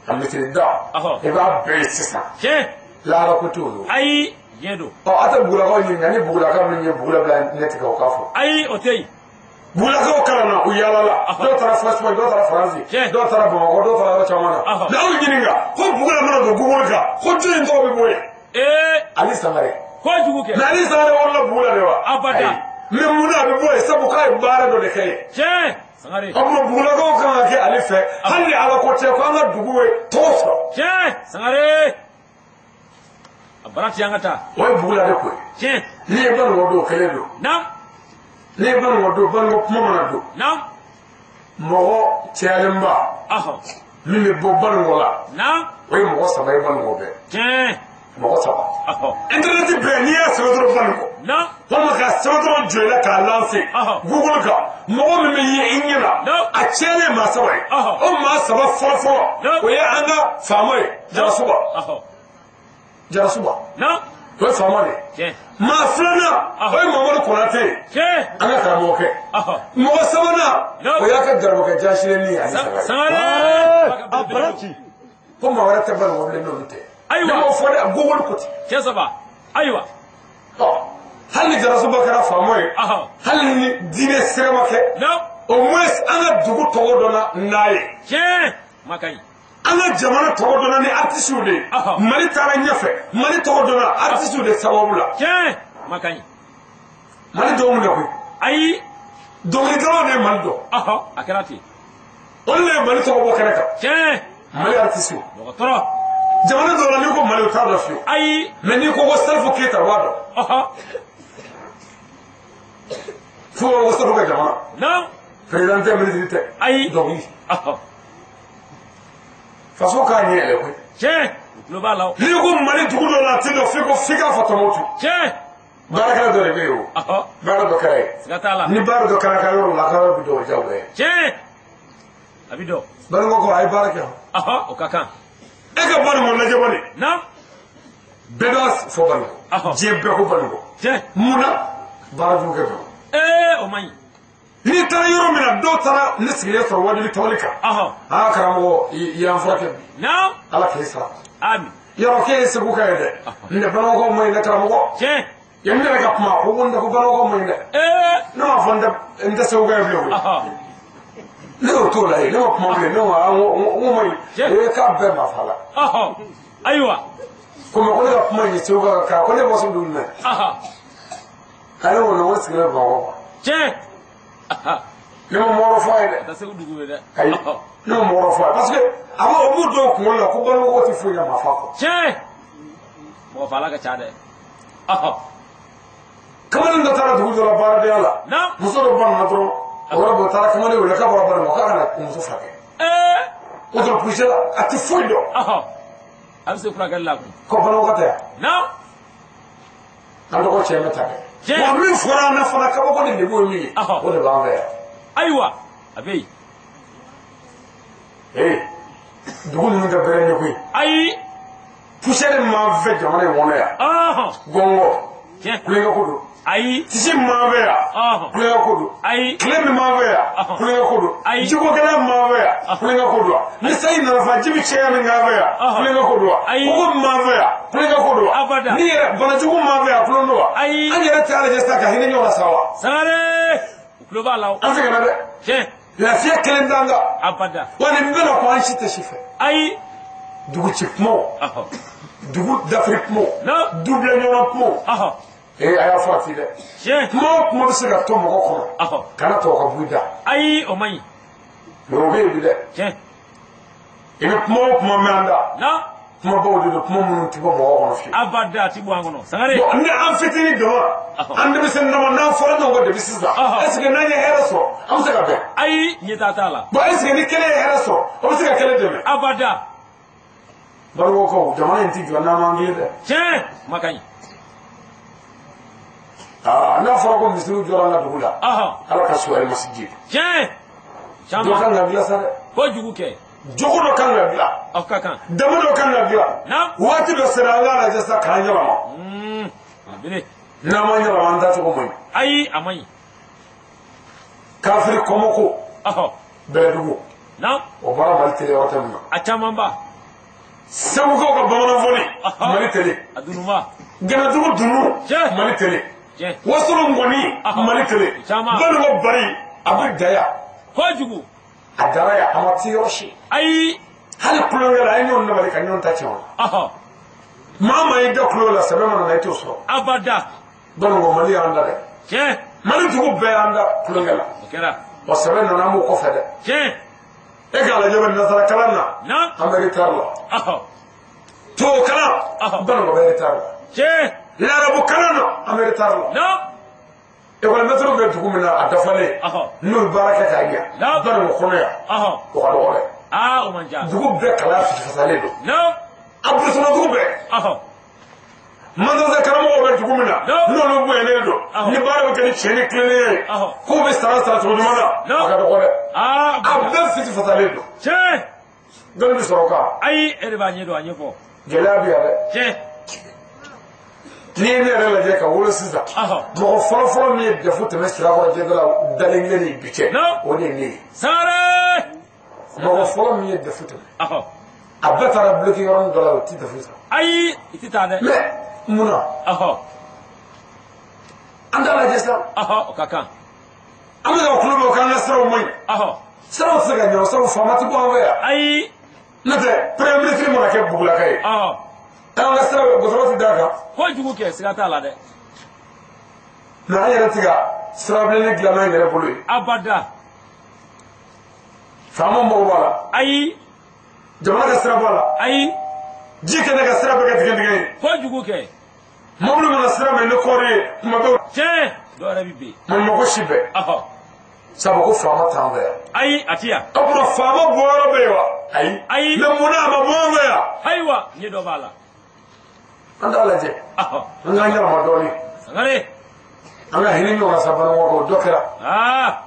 S1: amiti da eba besisa
S2: che
S1: la ra ko tulu
S2: ai yedo
S1: ata bugula ko ni ngani bugula ka min bugula bla net ka ka fo
S2: ai otei
S1: bugula ko kana u yala la do tara faspo do tara franzi do tara bo do tara chamana na u gininga ko bugula mana do gugol ka ko tin do be boye ali samare
S2: ko jugu ke
S1: na ali samare wala bugula dewa
S2: abada
S1: me muna be boye sabu kai bara do de kai
S2: che sangare
S1: amma bugula ko kana ke ali fe hali ala ko te ko anga duguwe toso
S2: che sangare abarati yangata
S1: way bugula de ko
S2: che
S1: ni e ban wodo kele do ni e ban wodo ban ko mama do mo chealemba mi me bo ban wala way mo sa bay ban wobe
S2: che
S1: mo sa internet be ni ya so do ban ko ko ma ka so do jela ka lance google ka mo me yi inyina a chele ma sa way o ma sa ba fofo o ye anga famoy jarasuba ko famale ma flana o mamadu konate anga karamo ke mo sabana o ya ka garbo ke jashire ni ani
S2: sangare
S3: aparati
S1: ko ma wara tabal woble no nte
S2: aywa
S1: mo fode gogol kuti
S2: che saba aywa
S1: hal ni jarasuba kara famoy hal ni dine serema ke o moins anga dugu togodona naye
S2: che makai
S1: ala jamana togodona ni artiste de mali tara nyafe mali togodona artiste de sababula
S2: che makai
S1: mali do mu ne ko
S2: ai
S1: do ni garo ne mali do
S2: akrati
S1: olle mali togobo keneka
S2: che
S1: mali artiste
S2: do toro
S1: jamana do la ni ko mali tara fio
S2: ai
S1: mais ni ko ko self keta wado fo wo so ko jamana président militaire
S2: ai
S1: do ni faso ka ni ele ko
S2: che global law
S1: ni ko mali dugu do la tindo fi ko fika fotomotu
S2: che
S1: baraka do rebe yo baraka do kare
S2: sigatala
S1: ni baraka do kare kare la kare bi do jawe
S2: che abido
S1: baraka ko ay baraka
S2: o kaka
S1: e ka bari mo la jabani bedas fo bari je be ko bari ko
S2: che
S1: muna baraka do kare
S2: o mai
S1: ni tara yoro mina do tara ni sigire so wadi tawlika karamo ya frake ala kesa
S2: ami
S1: yoro ke se buka yede ne bano ko mo ne karamo ko
S2: che
S1: yanda ka kuma ko wanda ko balo ko mun de no fonda nda so ga blo no to la no kuma le no o mai e ka be ma fala
S2: aywa
S1: kuma ko da kuma ni so ga ka ko le bo so dun ne ayo no wasu ga ba ko no moro faide
S2: da se dugu be de
S1: no moro faide parce que aba o bu do ko la ko balo ko ti fu ya ma fa ko
S2: mo fala ka chade
S1: kamar da tara dugu da bara de ala muso do ban na tro ora bo tara kamar de wala ka ba bara mo ka na muso fa ke o do pujela ati fuido
S2: am se kura galla
S1: ko balo ka ta ando ko cheme ta wa min fora na fara ka ko de bo mi o de ba ba
S2: aywa abey
S1: dugu ni ga bere ni ko
S2: ay
S1: pusere ma ve jamane wona ya gongo kulenga kudu
S2: ay
S1: tisi ma ve ya kulenga kudu
S2: ay
S1: klemi ma ve ya kulenga kudu jigo gala ma ve ya kulenga kudu ni sai na fa jibi cheya ni ga ve ya kulenga kudu ko ma ve ya kulenga kudu ni bana jigo ma ve ya kulenga
S2: ay
S1: anyere tale jesta ka hini nyona sawa
S2: sare ukuloba lawo
S1: afika na de la fia kelendanga
S2: abada
S1: wani mbela kwa anshi te shife
S2: ay
S1: dugu chipmo dugu d'Afrique mo double nyona mo aya fati de mo se ga to mo ko kana to ko buida
S2: ay o mai
S1: yo be bi de ina mo manda mo bo de mo mun ti bo mo ko fi
S2: abada ti bo ngono sangare
S1: ne am fitini do ande bi sen na fora no go de bisisa est-ce que nanya heraso am se ga be
S2: ay ni tatala
S1: bo est-ce que ni kele heraso am se ga kele de
S2: abada
S1: baro ko jamana inti jona mangi de
S2: makany
S1: na fara ko misiru jora na dugula ala ka suwari masjid
S2: chama
S1: do kan na bila sare
S2: ko jugu ke
S1: jogo do kan na bila
S2: akakan
S1: dama do kan na bila wati do sera ala na jasa kan jaba
S2: bile
S1: na manya ba manda to ko moy
S2: ay amay
S1: kafir komoko bedugo o bara baltele wata mun
S2: achama mba
S1: sabu ko ka bamana foni mali tele
S2: adunuma
S1: gana dugu dunu mali tele wasulu ngoni mali tele banu ko bari abu daya
S2: ko jugu
S1: adara amati yoshi
S2: ay
S1: hal kulo la ayo no bali kanyon ta chawo mama ida kulo la sabama na ito so
S2: abada
S1: banu ko mali anda de mali dugu be anda kulo la
S2: kera
S1: wasabana na mu ko fede egala jobe nasara kalana ameri tarla to kala banu ko be tarla larabu kalana ameri tarla e wala metro be tukumina adafale no baraka kaya banu ko ya ko ko wala
S2: o manja
S1: dugu be kala fi fasale do abu sona dugu be manzo karamo be tukumina no no bu ene do ni baro ke ni cheni klene ko be sara sara to dumana ka do ko abda fi fasale do gani soroka
S2: ay ere ba nyedo anyefo
S1: jelabi ale ni ne rela je ka wolo sisa mo folo mi de futte me sira ko je gala dalengé ni biche o de ni
S2: sare
S1: mo folo mi de futte abata ra bloqué yoron dola ti de futte
S2: ay itita de
S1: me muna andala je sa
S2: o kaka
S1: amega club o kan nasro moy sara sega nyo sara famati bo ave
S2: ay
S1: nate premier ministre mo na ke bugula kay tanga sara go sara daga
S2: ko jugu ke siga tala de
S1: na yara tiga sara blene glama ngere bulu
S2: abada
S1: famo mo wala
S2: ay
S1: jamana ka sara wala
S2: ay
S1: jike na ka sara be ka tige
S2: ko jugu ke
S1: mablu mo na sara me no kore kuma do
S2: do ara bibi
S1: mo ko shibe sabu ko fama tanga
S2: ay atia
S1: abro fama booro bewa ay na muna ma bonga ya
S2: haywa ni do bala
S1: anda alaje nga nyala ma doni
S2: ngare
S1: anga hini no sabana ko dokera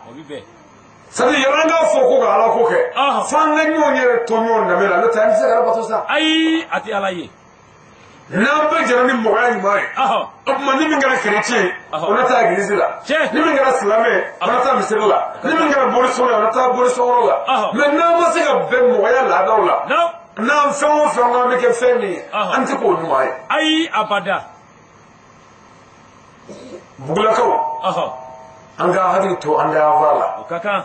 S2: o bibe
S1: sabi yaranga foko ga ala ko ke fanga nyonye to nyon na mela no time se gara batosa
S2: ay ati alaye
S1: namba jarani mogani mai abma ni mingara chrétien ona ta gilizila ni mingara islame ona ta misirla ni mingara borisona ona ta borisona mais namba se ga be moya la dawla na fengo fengo me ke feni anti ko nuai
S2: ay abada
S1: bugulakaw an ka hakili to an da wala
S2: o ka kan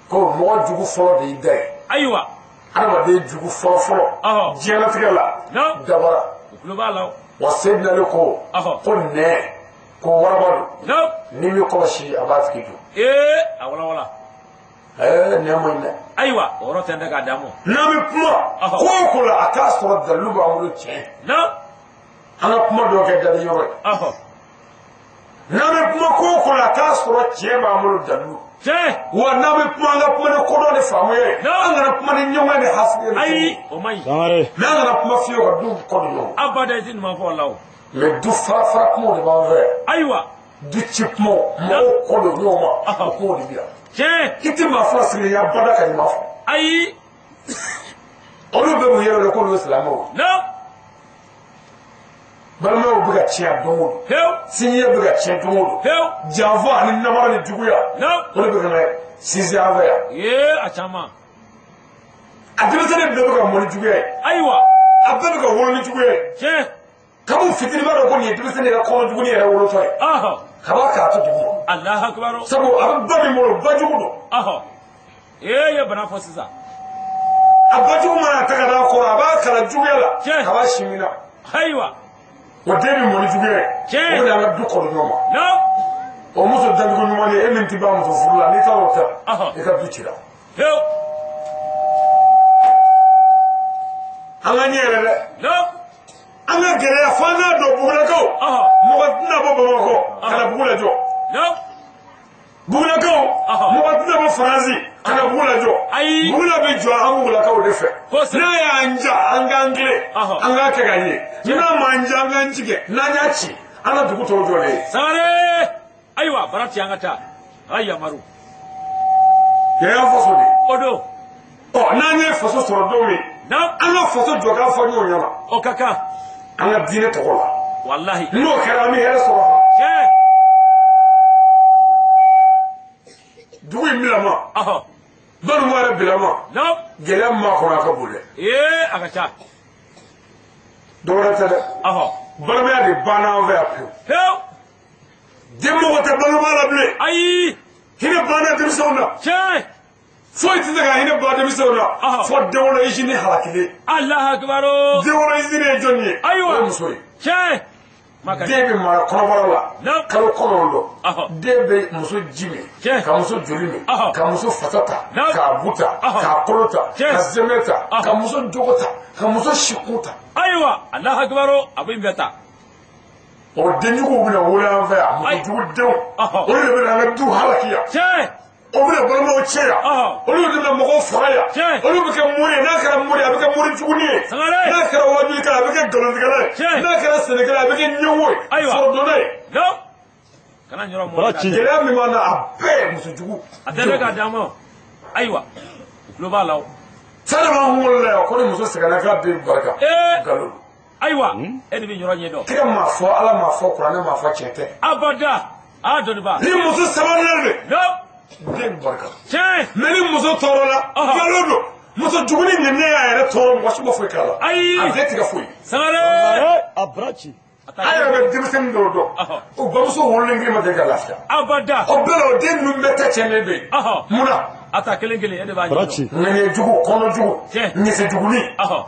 S1: ko mɔgɔ jugu fɔlɔ de y'i da ye
S2: ayiwa
S1: adamaden jugu fɔlɔ diɲɛlatigɛ la dabara
S2: o tulo b'a la
S1: wa Seydina Ali ko nɛɛ ko waraba don n'i bɛ kɔlɔsi a b'a tigi dun
S2: a walawala
S1: nɛɛ man ɲi dɛ
S2: ayiwa o yɔrɔ tɛ ne k'a d'a ma
S1: n'an bɛ kuma ko o ko la a k'a sɔrɔ dalilu b'an bolo tiɲɛ an ka kuma dɔw kɛ dali yɔrɔ ye n'an bɛ kuma ko o ko la a k'a sɔrɔ tiɲɛ b'an bolo dalilu wa n'an bɛ kuma an ka kuma ni kodɔn ni faamuya ye an kana kuma ni ɲɔgɔn ni hasigi
S2: ayi o man ɲi
S1: n'an kana kuma fiyewu ka du kɔdɔ ɲɔgɔn
S2: abada i tɛ nin ma fɔ o la o
S1: mais du fara kumaw de b'an fɛ
S2: ayiwa
S1: du ci kumaw mɔgɔw kɔdɔ ɲɔgɔn ma o kumaw de bɛ yan i tɛ maa fila sigi ya bada ka ɲuman fɔ
S2: ayi
S1: olu bɛ mun yɛrɛ la k'olu ye silamɛw balimaw bɛ ka tiɲɛ don o don sinjiya bɛ ka tiɲɛ don o don janfa ani namara ni juguya o de bɛ ka na sinsin an fɛ yan
S2: a caman
S1: a denmisɛnnin bɛɛ bɛ ka mɔ ni juguya ye
S2: ayiwa
S1: a bɛɛ bɛ ka wolo ni juguya ye kabu fitini b'a dɔn ko nin ye denmisɛnnin yɛrɛ kɔnɔ jugu ni yɛrɛ wolotɔ ye kaba k'a to dugu ma
S2: Alahu akibaru
S1: sabu a bɛ ba min bolo ba jugu don
S2: ye bana fɔ sisan
S1: a ba jugu mana ta ka d'a kɔrɔ a b'a kalan juguya la kaba simina
S2: ayiwa
S1: o den bɛ mɔ ni juguya ye o de an ka du kɔnɔ ɲɔgɔn ma o muso dandugu ɲuman ye e min tɛ ban muso furu la n'i taara o ta i ka du cira an ka ɲɛ yɛrɛ dɛ an ka gɛlɛya fo an k'a dɔn bugulakaw mɔgɔ tɛna bɔ bamakɔ ka na bugu lajɔ bugulakaw mɔgɔ tɛna bɔ faransi ka na bugu lajɔ bugula bɛ jɔ an bugulakaw de fɛ n'a y'an ja an k'an tilen an k'a kɛ ka ɲɛ n'a m'an ja an k'an tigɛ n'an y'a ci an ka dugu tɔw jɔlen
S2: Sangare ayiwa bara ti an ka taa a yamaru
S1: yɛrɛ faso de
S2: o don
S1: n'an ye faso sɔrɔ don min an ka faso jɔ k'a fɔ ɲɔgɔn ɲɛna
S2: o ka kan
S1: an ka diinɛ tɔgɔ la
S2: walahi
S1: n'o kɛra an bɛ hɛrɛ sɔrɔ dugu in bilama balimaw yɛrɛ bilama gɛlɛya min b'a kɔnɔ a ka bon dɛ
S2: a ka ca
S1: dɔwɛrɛ tɛ dɛ balimaya de banna an fɛ yan pewu denmɔgɔ tɛ balimaya la bilen
S2: ayi
S1: hinɛ banna denmisɛnw na foyi tɛ se ka hinɛ ban denmisɛnw na fo den wolo izini halakilen
S2: Alahu akibaru
S1: den wolo izini ye jɔn ye o ye muso ye den bɛ mara kɔnɔbara la kalo kɔnɔntɔn den bɛ muso ji min ka muso joli min ka muso fasa ta k'a bu ta k'a kolo ta ka zɛmɛ ta ka muso jogo ta ka muso sikun ta
S2: ayiwa Alahu akibaru a bɛ bɛɛ ta
S1: o denjuguw bɛna wolo an fɛ yan musojugu denw olu de bɛna an ka du halaki yan o bɛna balimaw cɛ yan olu de bɛna mɔgɔw faga yan olu bɛ kɛ mori ye n'a kɛra mori a bɛ kɛ mori juguni ye n'a kɛra wajulikɛla a bɛ kɛ nkalontigɛla ye n'a kɛra sɛnɛkɛla a bɛ kɛ ɲɛwo ye sɔrɔdɔnna ye
S2: kana ɲɔrɔ mɔgɔ
S1: gɛlɛya min b'an na a bɛɛ ye musojugu
S2: a tɛ ne k'a d'a ma ayiwa u tulo b'a la o
S1: sani b'an kunkolo la yan ko ni muso sɛgɛnna k'a den barika nkalon
S2: ayiwa e de bɛ ɲɔrɔ ɲɛ dɔn
S1: tɛgɛ m'a fɔ ala m'a fɔ kuranɛ m'a fɔ tiɲɛ tɛ
S2: abada a dɔnniba
S1: ni muso sabanan de den barika mɛ ni muso tɔɔrɔla nkalon don muso juguni nin ne y'a yɛrɛ tɔɔrɔ mɔgɔ si ma foyi k'a la a bɛɛ tigɛ foyi
S2: Sangare
S3: a bara ci
S1: a yɛrɛ bɛ denmisɛnnin dɔw dɔn o bamuso wololen kelen ma deli ka lafiya
S2: abada
S1: o bɛɛ la o den ninnu bɛɛ tɛ tiɲɛlen bɛ yen munna
S2: a ta kelen kelen e de b'a ɲɛ
S1: ŋaniya jugu kɔnɔ jugu ɲɛsɛ juguni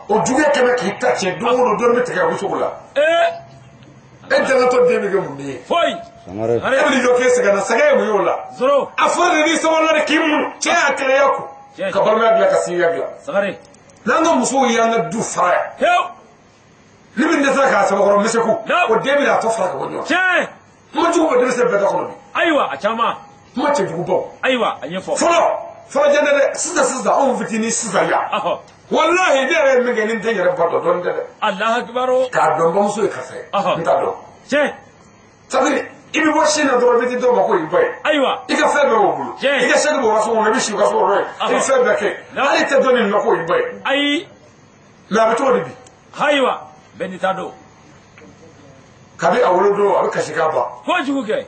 S1: o juguya kɛmɛ k'i ta tiɲɛ don o don dɔɔni bɛ tigɛ a muso la e dɛmɛtɔ den bɛ kɛ mun de ye
S2: foyi
S1: e bɛ nin jɔ k'e sɛgɛnna sɛgɛn ye mun ye o la a fɔ de n'i sɔgɔla de k'i mun cɛ y'a kɛlɛya ko ka balimaya dilan ka sinjiya dilan n'an ka musow y'an ka du fara yan ni min dɛsɛra k'a sabakɔrɔ miseku o den bɛ n'a tɔ fara ka bɔ ɲɔgɔn kuma jugu bɛ denmisɛn bɛɛ da kɔnɔ bi
S2: ayiwa a caman
S1: kuma cɛjugubaw
S2: ayiwa a ɲɛfɔ
S1: fɔlɔ farajɛ dɛ sisan anw fitinin sisan yan walahi ne yɛrɛ ye min kɛ ni n tɛ yɛrɛ ba dɔn dɔɔnin tɛ dɛ
S2: Alahu akibaru
S1: k'a dɔn bamuso ye karisa ye n t'a dɔn sabiri i bɛ bɔ sin na dɔrɔn i bɛ di dɔw ma ko i ba ye
S2: ayiwa
S1: i ka fɛn bɛɛ b'o bolo i ka sɛki b'o ka so kɔnɔ i bɛ si u ka so kɔnɔ ye i bɛ fɛn bɛɛ kɛ hali tɛ dɔn nin na ko i ba ye
S2: ayi
S1: mɛ a bɛ cogo di bi
S2: ayiwa bɛɛ n'i ta don
S1: kabi a wolo don a bɛ kasi k'a ban
S2: kojugu kɛ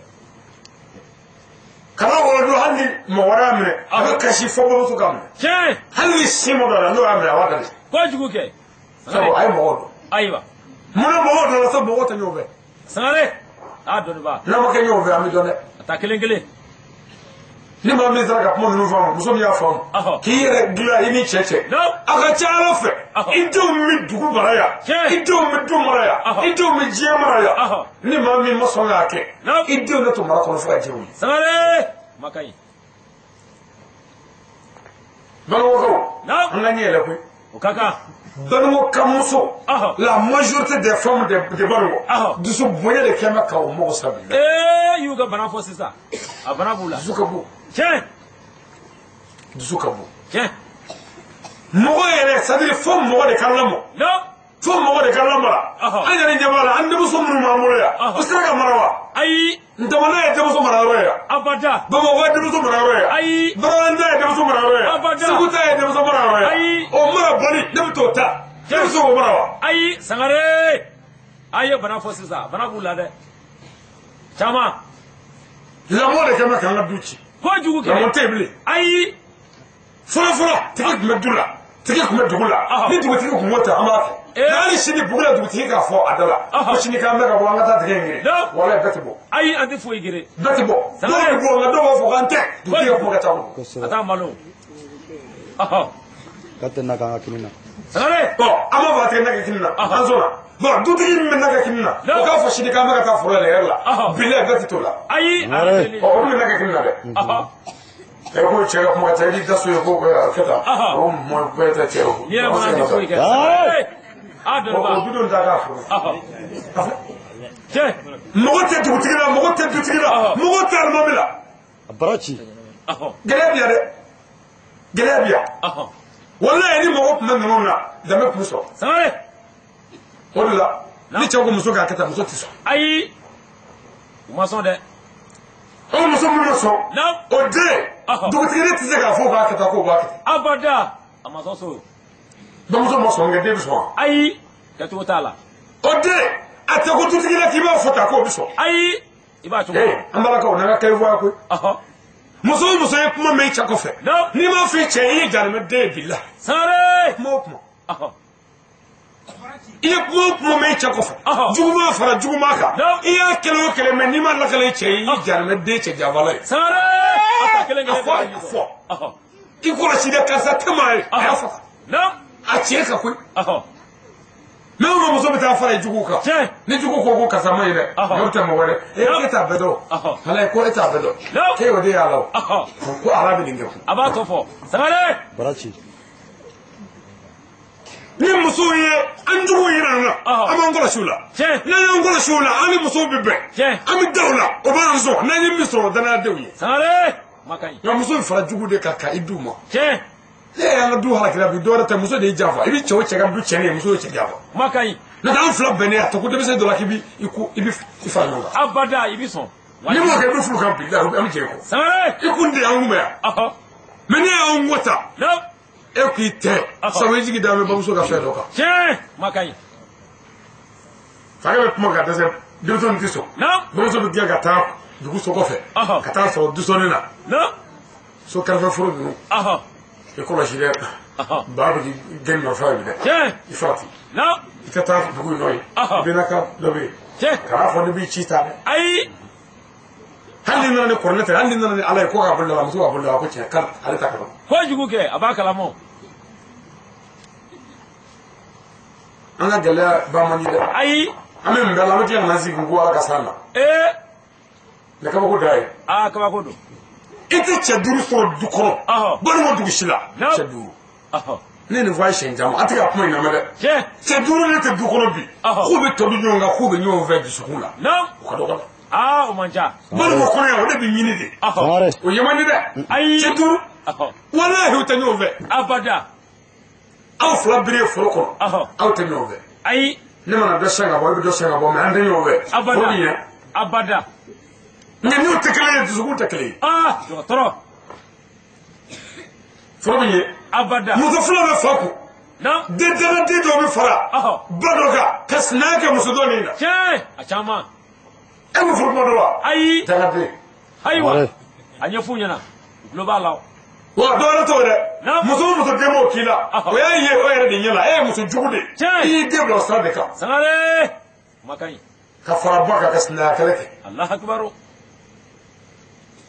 S1: kana wolo don hali ni mɔgɔ wɛrɛ y'a minɛ a bɛ kasi fɔ bamuso k'a minɛ hali ni sin mɔ dɔ la n'o y'a minɛ a b'a dalen
S2: kojugu kɛ
S1: sabu a ye mɔgɔw dɔn
S2: ayiwa
S1: munna mɔgɔw dɔn la so mɔgɔw tɛ ɲɔgɔn fɛ
S2: Sangare a dɔnni ba
S1: n'a ma kɛ ɲɔgɔn fɛ an bɛ dɔn dɛ
S2: a taa kelen kelen
S1: ni maa min sera ka kuma ninnu faamu muso min y'a faamu k'i yɛrɛ dilan i ni cɛ cɛ a ka ca ala fɛ i denw bɛ dugu mara yan i denw bɛ du mara yan i denw bɛ diɲɛ mara yan ni maa min ma sɔn k'a kɛ i denw de tun mara kɔnɔ fo ka jɛw ye
S2: Sangare ma ka ɲi
S1: Banamɔgɔw an ka ɲɛ yɛlɛ koyi
S2: o ka kan
S1: Banamɔgɔ ka muso la majorité des femmes de Banamɔgɔ dusu bonya de kɛ mɛ ka o mɔgɔ sabi
S2: y'u ka bana fɔ sisan a bana b'u la
S1: dusu ka bon
S2: tiɲɛ
S1: dusu ka bon
S2: tiɲɛ
S1: mɔgɔ yɛrɛ c'est à dire fo mɔgɔ de ka lamɔ fo mɔgɔ de ka lamara an yɛrɛ ɲɛ b'a la an denmuso minnu b'an bolo yan o sera ka mara wa
S2: ayi
S1: Ntamana ye denmuso marayɔrɔ ye
S2: abada
S1: Bamakɔ ye denmuso marayɔrɔ ye
S2: ayi
S1: Bamananjan ye denmuso marayɔrɔ ye
S2: abada
S1: Segu ta ye denmuso marayɔrɔ ye
S2: ayi
S1: o mara bali ne bɛ t'o ta ne bɛ se k'o mara wa
S2: ayi Sangare a ye bana fɔ sisan bana b'u la dɛ caman
S1: lamɔ de kɛ mɛ k'an ka du ci
S2: kojugu kɛ
S1: lamɔ tɛ yen bilen
S2: ayi
S1: fɔlɔfɔlɔ tigi tun bɛ du la tigi tun bɛ dugu la ni dugutigi tun b'o ta an b'a kɛ nka hali sini bugu la dugutigi k'a fɔ a da la ko sini k'an bɛ ka bɔ an ka taa tigɛ in gere wala bɛɛ tɛ bɔ
S2: ayi an tɛ foyi gere
S1: bɛɛ tɛ bɔ dɔw bɛ bɔ nka dɔw b'a fɔ k'an tɛ dugutigi ka kuma ka ca o
S2: a taa malo
S3: ka tɛ na kan ka kini na
S2: Sangare
S1: an b'a fɔ a tigɛ nɛgɛ kini na an sɔnna bon dutigi min bɛ nɛgɛ kini na o k'a fɔ sini k'an bɛ ka taa foro la yɛrɛ la bilayi bɛɛ tɛ t'o la
S2: ayi
S1: o bɛ nɛgɛ kini na dɛ e ko cɛ ka kuma ka ca i b'i da so ye ko kɛ tan o mɔ bɛɛ tɛ cɛ o
S2: n'i yɛrɛ mana tɛ foyi kɛ a dɔnni ba
S1: o dudenw t'a k'a foro
S2: tiɲɛ
S1: mɔgɔ tɛ dugutigi la mɔgɔ tɛ dutigi la mɔgɔ tɛ alimami la
S3: a bara ci
S1: gɛlɛya bɛ yan dɛ gɛlɛya bɛ yan walayi ni mɔgɔ tun bɛ ninnu na danbe tun bɛ sɔrɔ
S2: Sangare
S1: o de la ni cɛ ko muso k'a kɛ tan muso tɛ sɔn
S2: ayi u ma sɔn dɛ
S1: o muso min ma sɔn o den dugutigi tɛ se k'a fɔ o b'a kɛ tan k'o b'a kɛ tan
S2: abada a ma sɔn so
S1: bamuso ma sɔn nka den bɛ sɔn wa
S2: ayi kɛcogo t'a la
S1: o den a tɛ ko dutigi la k'i b'a fɔ tan k'o bɛ sɔn
S2: ayi i b'a cogo
S1: an balakaw n'an ka kɛ fɔ koyi muso o muso ye kuma mɛn i cɛ kɔfɛ n'i m'a fɔ i cɛ i ye jarimɛ den ye bila
S2: Sangare
S1: kuma o kuma i ye kuma o kuma mɛn i cɛ kɔfɛ juguman fara juguman kan i y'a kɛlɛ o kɛlɛ mɛ n'i ma lakale i cɛ ye i ye jarimɛ den cɛ janfala ye
S2: Sangare a kelen
S1: a fɔ i kɔlɔsi dɛ karisa tɛ maa ye a y'a fɔ a tiɲɛ ka koyi mɛ o muso bɛ taa fara i jugu kan ni jugu ko karisa ma ye dɛ n'o tɛ mɔgɔ wɛrɛ e t'a bɛɛ dɔn ala ko e t'a bɛɛ dɔn k'e o de y'a la o ko ala bɛ nin kɛ
S2: a b'a tɔ fɔ Sangare
S3: bara ci
S1: ni musow ye an jugu yira an na an b'an kɔlɔsi u la n'an y'an kɔlɔsi u la an ni musow bɛ bɛn an bɛ da u la o b'an sɔn n'an ye min sɔrɔ danayadenw ye
S2: Sangare ma ka ɲi
S1: nka muso in fara jugu de kan ka i d'u ma ne y'an ka du halakira bi dɔwɛrɛ tɛ muso de y'i janfa i bɛ cɛ o cɛ ka du cɛnni ye muso ye cɛ janfa
S2: ma ka ɲi
S1: n'o tɛ an fila bɛnnen a tɛ ko denmisɛnnin dɔ la k'i bɛ fara ɲɔgɔn kan
S2: abada i bi sɔn
S1: ni m'o kɛ i bɛ furu kan bi an bɛ jɛ i kɔ
S2: Sangare
S1: i kun de y'an kun bɛ yan mɛ ne y'an kɔ ta e k'i tɛ sabu i jigi da bɛ bamuso ka fɛn dɔ kan
S2: ma ka ɲi
S1: fakɛ bɛ kuma ka dɛsɛ denmisɛnnin tɛ sɔn bamuso bɛ gɛn ka taa dugu so kɔfɛ ka taa sɔrɔ dusɔnni na so kɛrɛfɛ foro ninnu i kɔlɔsi dɛ baa bɛ gɛn nɔfɛ bi dɛ i farati i ka taa dugu in nɔ ye i bɛna ka dɔ bɛ yen kana fɔ ne b'i ci ta dɛ
S2: ayi
S1: hali ni nana ni kɔrɔlen tɛ hali ni nana ni ala ye ko k'a bolo da la muso k'a bolo da la ko tiɲɛ k'ale ale ta kalama
S2: kojugu kɛ a b'a kalama
S1: an ka gɛlɛya ba man di dɛ
S2: ayi
S1: an bɛ mun bɛɛ la an bɛ tila ka na sigi ko ala ka s'an na ne kabako da ye
S2: kabako don
S1: i tɛ cɛ duuru sɔrɔ du kɔnɔ balima dugu si la cɛ duuru ne nin fɔ a ye siɲɛ caman an tɛ ka kuma in lamɛn dɛ cɛ duuru ne tɛ du kɔnɔ bi k'u bɛ tɔbi ɲɔgɔn kan k'u bɛ ɲɔgɔn fɛ dusukun la o ka dɔgɔ dɛ
S2: o man ca
S1: balima kɔnɔ yan o de bɛ ɲini de o ye man di dɛ
S2: ayi
S1: cɛ duuru walahi o tɛ ɲɔgɔn fɛ
S2: abada
S1: aw fila bere foro kɔnɔ aw tɛ ɲɔgɔn fɛ
S2: ayi
S1: ne mana dɔ sɛn ka bɔ i bɛ dɔ sɛn ka bɔ mɛ an tɛ ɲɔgɔn fɛ foro bɛ ɲɛ
S2: abada
S1: nka n'o tɛ kelen ye dusukun tɛ kelen ye
S2: dɔgɔtɔrɔ
S1: foro bɛ ɲɛ
S2: abada
S1: muso fila bɛ fa kun den dɔ bɛ fara ba dɔ kan ka sinaya kɛ muso dɔ nin na
S2: a caman
S1: e bɛ furu kuma dɔ wa
S2: ayi
S1: dagaden
S2: ayiwa a ɲɛ f'u ɲɛna u tulo b'a la
S1: wa dɔwɛrɛ t'o dɛ muso o muso den b'o k'i la o y'a ye o yɛrɛ de ɲɛ la e ye muso jugu de i y'i den bila o sira de kan
S2: Sangare ma ka ɲi
S1: كفربك كسنا كلك
S2: الله أكبر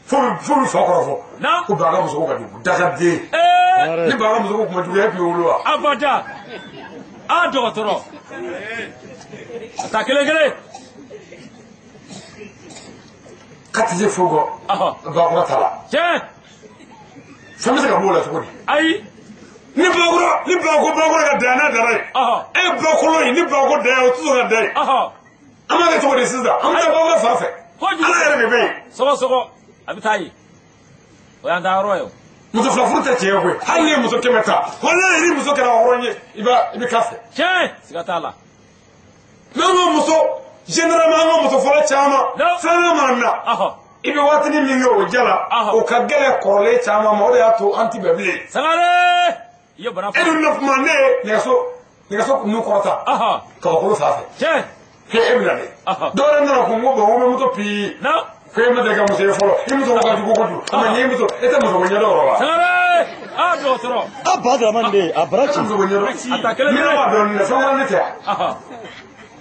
S1: فول فقرفو
S2: نعم
S1: كبارا مسوق كدي دغدي نبارا مسوق ما دوي بيولوا
S2: أبدا دكتور أتاكلي
S1: كاتجي فوغو باغرا تلا
S2: جه
S1: فمسك بولا تقولي
S2: أي
S1: باغرا كدانا دراي باغرا ني باغرا داي وتسوغا داي أما كتقولي سيدا أما باغرا فافه أنا يرمي بي
S2: سوا أبتاي ويا دارويو
S1: متفلفل تتيهوي هل متكمتا ولا يري متكرا وروني يبا كافه
S2: جه سكتالا
S1: نعم مسو généralement muso fɔlɔ caman fɛn mana i bɛ waatini min kɛ o jala o ka gɛlɛ kɔrɔlen caman ma o de y'a to an ti bɛɛ bilen
S2: sangare i ye bana fɔ
S1: e dun na kuma ne ye nɛgɛso ninnu kɔrɔta kabakolo sanfɛ k'e bɛna dɛ dɔwɛrɛ nana ko n ko bɔn ko n bɛ moto pii ko e ma deli ka muso ye fɔlɔ i muso ko ka jugu kojugu mɛ nin ye muso e tɛ muso ko ɲɛdɔn yɔrɔ wa
S2: sangare dɔgɔtɔrɔ
S3: Badaraman de a Barachi
S1: muso ko ɲɛdɔn ne b'a dɔn nin fɛn wɛrɛ ne tɛ yan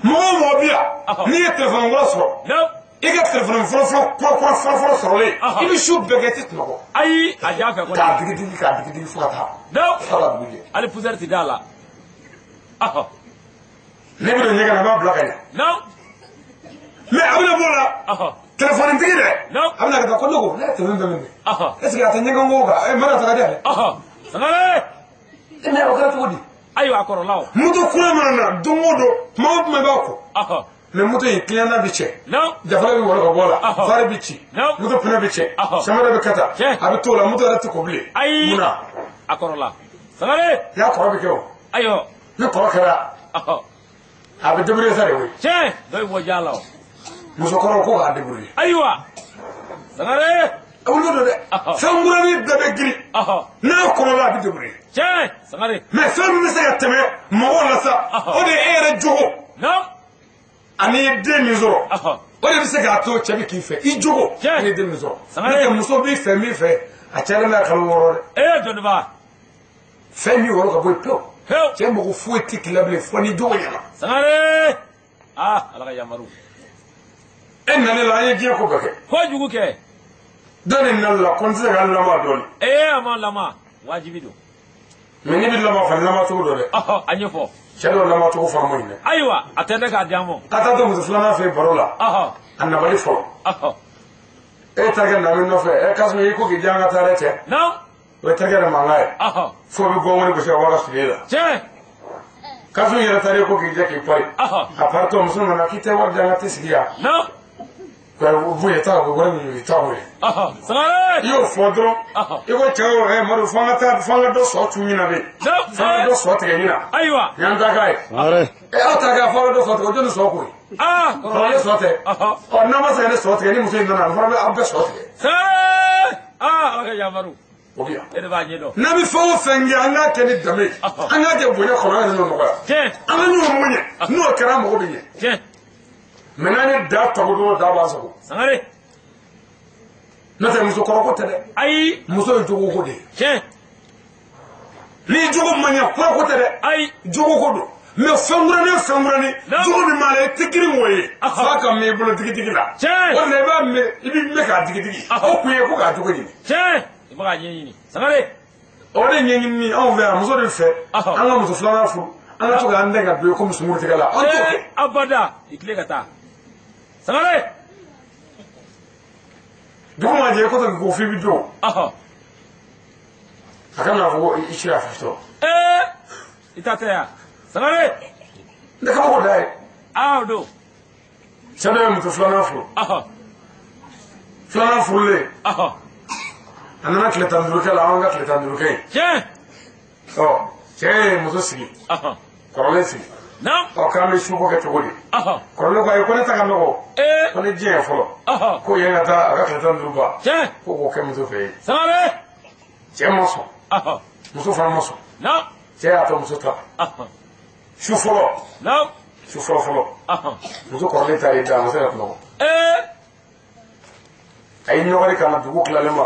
S1: mɔgɔ bi yan n'i ye telefɔni wɛrɛ sɔrɔ i ka telefɔni fɔlɔ sɔrɔlen i bɛ su bɛɛ kɛ i tɛ sunɔgɔ
S2: ayi a jaa fɛ
S1: k'a digi fo ka taa fo ka dugu jɛ
S2: hali poussière ti d'a la
S1: ne bɛ don ɲɛgɛn na a b'a bila ka ɲɛ mais a bɛna bɔ o la telefɔni tigi dɛ a bɛna ka taa ko ne ko ne ye telefɔni bɛɛ minɛ est ce que a tɛ ɲɛgɛn ko kan n bɛna taga di yan dɛ
S2: sangare
S1: mais o kɛra cogo di
S2: ayiwa a kɔrɔla o
S1: moto kura mana na don o don tuma o tuma i b'a ko mais moto in kiɲɛna bɛ cɛ dafara bɛ wɔlɔ ka bɔ a la fari bɛ ci moto pinɛ bɛ cɛ samara bɛ kata a bɛ t'o la moto yɛrɛ tɛ ko bilen munna
S2: a kɔrɔla sangare
S1: y'a kɔrɔ bɛ kɛ o
S2: ayiwa
S1: ni kɔrɔ kɛra a bɛ débrouiller sa de koyi
S2: tiɲɛ dɔ bɛ bɔ ja la o
S1: musokɔrɔ ko k'a débrouiller
S2: ayiwa sangare
S1: olu don dɛ fɛn kurani bɛɛ bɛ girin n'a kɔrɔla a bɛ débrouiller
S2: tiɲɛ sangare
S1: mais fɛn min bɛ se ka tɛmɛ mɔgɔw la sa o de ye e yɛrɛ jogo ani ye den min sɔrɔ o de bɛ se k'a to cɛ bɛ k'i fɛ i jogo ani ye den min sɔrɔ n'o tɛ muso b'i fɛ min fɛ a cayara n'a kalo 6 dɛ
S2: dɔnniba
S1: fɛn min wɔrɔ ka bɔ yen pewu cɛ mago foyi tɛ k'i la bilen fo ni jogo ɲɛna
S2: sangare ala ka yamaru
S1: e nani la an ye diɲɛ ko bɛɛ kɛ
S2: kojugu kɛ
S1: dɔ nin nali la ko n tɛ se ka lama dɔɔni
S2: a ma lama wajibi don
S1: mais n'i bɛ lama fana lama cogo dɔ dɛ
S2: a ɲɛfɔ
S1: cɛ dɔ lama cogo fana man ɲi dɛ
S2: ayiwa a tɛ ne k'a di an ma
S1: ka taa to muso filanan fɛ baro la a nabali fɔlɔ e terikɛ na min nɔfɛ kasum i ko k'i di an ka taa dɛ cɛ o ye terikɛ de mankan ye fo bɛ gɔngɔni gosi ka bɔ ka sigi e la kasum yɛrɛ taara i ko k'i jɛ k'i pari a paritɔ muso nana k'i tɛ wari di an ka tɛ sigi yan vuye taa o wari min taa o ye i y'o fɔ dɔrɔn i ko cɛ madu fo an ka dɔ sɔ tu ɲina de fo an ka dɔ sɔ tigɛ ɲina y'an ta k'a ye aw ta k'a fɔ an ka dɔ sɔ tigɛ o jɔnni sɔ koyi kɔrɔlen sɔ tɛ n'a ma se ka ne sɔ tigɛ ni muso in nana fana bɛ aw bɛɛ sɔ tigɛ
S2: ala ka yamaru
S1: o bɛ yan
S2: e de b'a ɲɛdɔn
S1: n'a bɛ fɛn o fɛn kɛ an k'a kɛ ni danbe an k'a kɛ bonya kɔnɔ an yɛrɛ nɔgɔya an ka ɲɔgɔn muɲɛ n'o kɛra an mago bɛ ɲɛ mais n'an ye da tago dɔrɔn da b'a sago
S2: sangare
S1: n'o tɛ musokɔrɔ ko tɛ dɛ
S2: ayi
S1: muso ye jogo ko de ye ni jogo man ɲɛ kɔrɔ ko tɛ dɛ
S2: ayi
S1: jogo ko don mais fɛn kurani jogo min b'a la i tɛ girin o ye f'a ka mɛn i bolo digidigi la o de la i b'i mɛn k'a digidigi o kun ye ko k'a jogo ɲini
S2: i bɛ k'a ɲɛɲini sangare
S1: o de ɲɛɲini anw fɛ yan muso de fɛ an ka muso filanan furu an ka to k'an den ka don ye komi sunguruntigɛ la an t'o kɛ
S2: abada i tile ka taa sangare
S1: dugu ma jɛ ko to ko f'i bɛ don a kana fɔ ko i ci a fɛ sɔrɔ
S2: i ta tɛ yan sangare
S1: ne ka mɔgɔ da ye
S2: o don
S1: cɛ dɔ ye muso filanan furu filanan furulen a nana tile 15 kɛ la an ka tile 15 kɛ yen cɛ ye muso sigi kɔrɔlen sigi k'an bɛ suko kɛ cogo di kɔrɔlen ko ayi ko ne ta ka nɔgɔ ko ne diɲɛ fɔlɔ ko yen ka taa a ka tile 15 ban ko k'o kɛ muso fɛ yen cɛ ma sɔn muso fana ma sɔn cɛ y'a to muso ta su fɔlɔ muso kɔrɔlen taara i da muso yɛrɛ tunɔgɔ a ye ɲɔgɔn ka na dugu tilalen ma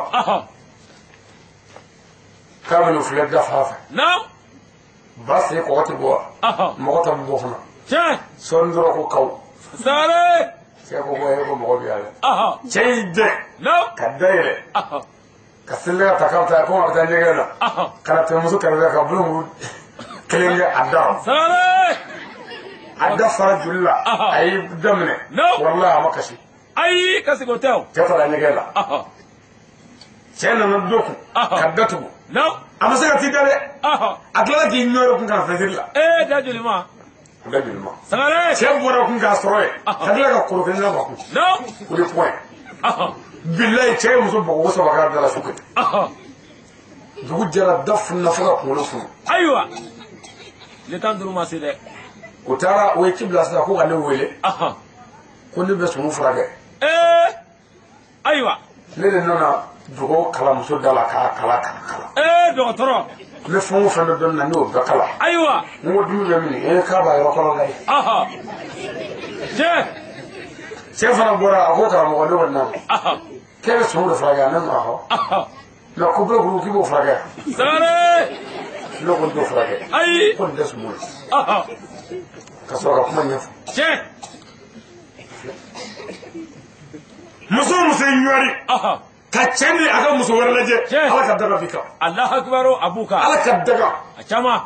S1: k'a bɛ n'o filɛ dafa fɛ ba se kɔgɔ tɛ bɔ mɔgɔ ta bɛ bɔ fana sɔɔni dɔrɔn ko kaw
S2: Sare.
S1: Cɛ ko ko mɔgɔ bɛ yan dɛ. Cɛ y'i dɛn. Ka da yɛlɛ. Ka seli ka ta k'a bɛ taa ko a bɛ taa ɲɛgɛn na. Ka na tɛmɛ muso kɛrɛfɛ ka bulon kelen kɛ a da.
S2: Sare.
S1: A da fara joli la. A y'i daminɛ. Walahi a ma kasi.
S2: Ayi kasi ko tɛ o.
S1: Cɛ taara ɲɛgɛn la. Cɛ nana don kun. Ka datugu. A ma se ka t'i da dɛ. A tilala k'i ɲɔɔrɔ kun ka fɛnsiri la.
S2: Da joli ma.
S1: Da joli ma.
S2: Sangare.
S1: Cɛ bɔra kun k'a sɔrɔ yen. Ka tila ka koro kelen labɔ kun. O de point. Bilayi cɛ ye muso bɔgɔ saba k'a da la su kelen. Dugu jɛra da fununa fo ka kunkolo funu.
S2: Ayiwa. Ne tan duuru ma se dɛ.
S1: O taara o ye ci bila sisan ko ka ne wele. Ko ne bɛ sumu furakɛ.
S2: Ayiwa.
S1: Ne de nana dugu kalamuso da la k'a kala.
S2: Dɔgɔtɔrɔ.
S1: Ne fɛn o fɛn bɛ dɔnni na ne y'o bɛɛ kala.
S2: Ayiwa.
S1: N ko dimi bɛ min k'a b'a yɔrɔ kɔnɔ la ye. Cɛ fana bɔra a ko karamɔgɔ ne kɔni nana. K'e bɛ sumu de furakɛ ne ma hɔ. Mɛ ko bolokuru k'i b'o furakɛ.
S2: Sangare.
S1: Ne ko n t'o furakɛ.
S2: Ayi.
S1: Ko nin tɛ sumu ye. Ka sɔrɔ ka kuma ɲɛfɔ. Muso muso ye ɲɔri. Ka cɛ ni a ka muso wɛrɛ lajɛ. Ala ka daga bi kan.
S2: Alahu akibaru abuka.
S1: Ala ka daga.
S2: A caman.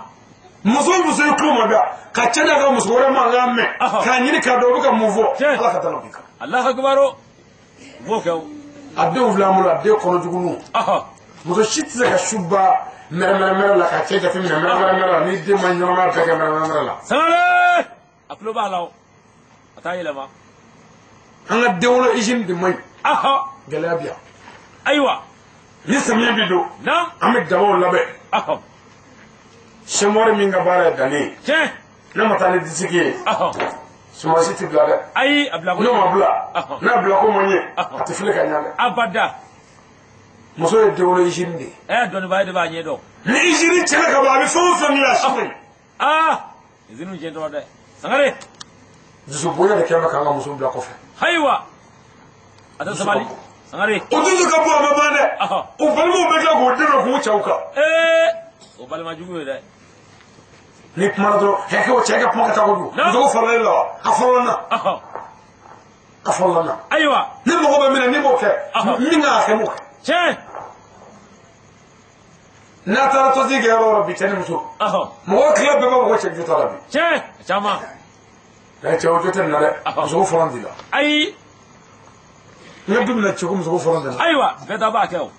S1: Muso muso ye tulo ma da. Ka cɛ ni a ka muso wɛrɛ mankan mɛn. K'a ɲini k'a dɔn o bɛ ka mun fɔ. Ala ka daga bi kan.
S2: Alahu akibaru. U b'o kɛ o.
S1: A denw filɛ an bolo a den kɔnɔ jugu. Muso si tɛ se ka su ba mɛrɛmɛrɛ la ka cɛ jate minɛ mɛrɛmɛrɛ la ni den ma ɲɔgɔnma bɛɛ kɛ mɛrɛmɛrɛ la.
S2: Sangare. A tulo b'a la o. A t'a yɛlɛma.
S1: An ka denwolo usine de man ɲi. Gɛlɛya bɛ yan.
S2: Ayiwa.
S1: Ni samiya bi don. An bɛ dabaw labɛn. Sɛmɔri min ka baara ye danni ye. Ne ma taa ni disiki ye. Sumansi tɛ bila dɛ.
S2: Ayi a bila ko.
S1: N'o ma bila. N'a bila ko man ɲɛ. A tɛ fili ka ɲɛ dɛ.
S2: Abada.
S1: Muso ye denwolo usine de ye.
S2: Dɔnnibaga de b'a ɲɛ dɔn.
S1: Ni usine cɛnna ka ban a bɛ fɛn o fɛn dilan a si man ɲi.
S2: Usine cɛn tɔgɔ dɛ. Sangare.
S1: Dusu bonya de kɛ bɛ k'an ka muso bila kɔfɛ.
S2: Ayiwa. A tɛ sabali. Sangare.
S1: O dusu ka bon a ma ban dɛ. O balimaw bɛ tila k'o dɛmɛ k'u cɛw kan.
S2: O balima jugu ye dɛ.
S1: Ni kumana dɔrɔn cɛ ka kuma ka taa kojugu. Muso ko farala la wa? A fɔlɔ na. A fɔlɔ na.
S2: Ayiwa.
S1: Ni mɔgɔ bɛ minɛ ni m'o kɛ. Min kan ka kɛ m'o kɛ.
S2: Tiɲɛ.
S1: N'a taara tɔnsigi kɛ yɔrɔ o yɔrɔ bi cɛ ni muso. Mɔgɔ tila bɛɛ b'a fɔ ko cɛ jo t'a la bi.
S2: Tiɲɛ. Caman.
S1: Cɛ o jo tɛ nin na dɛ. Muso ko fɔlɔ t'i la.
S2: Ayi.
S1: N ka du mina cɛ ko muso ko fɔlɔ tɛ na.
S2: Ayiwa. Bɛɛ ta b'a kɛ o.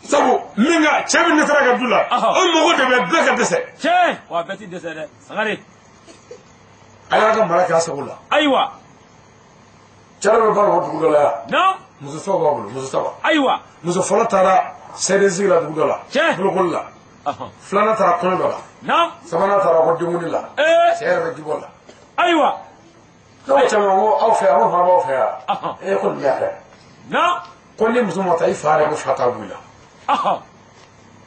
S1: Sabu min ka cɛ min ne taara ka du la. O mɔgɔ de bɛ bɛɛ ka dɛsɛ.
S2: Tiɲɛ. Wa bɛɛ ti dɛsɛ dɛ. Sangare.
S1: A y'a ka mara kɛ a sago la.
S2: Ayiwa.
S1: Cɛ dɔ bɛ baara o dugu dɔ la yan.
S2: Muso
S1: saba b'a bolo muso saba.
S2: Ayiwa.
S1: Muso fɔlɔ taara CDC la dugu dɔ la. Bolokoli la. Filanan taara kɔɲɔ dɔ la. Sabanan taara ko denkuli la. Cɛ yɛrɛ bɛ jibɔ la.
S2: Ayiwa.
S1: N'o caman ko aw fɛ yan ko maa b'aw fɛ yan. Ko nin y'a kɛ. Ko ni muso ma taa i fa yɛrɛ ko fa t'a b'i la.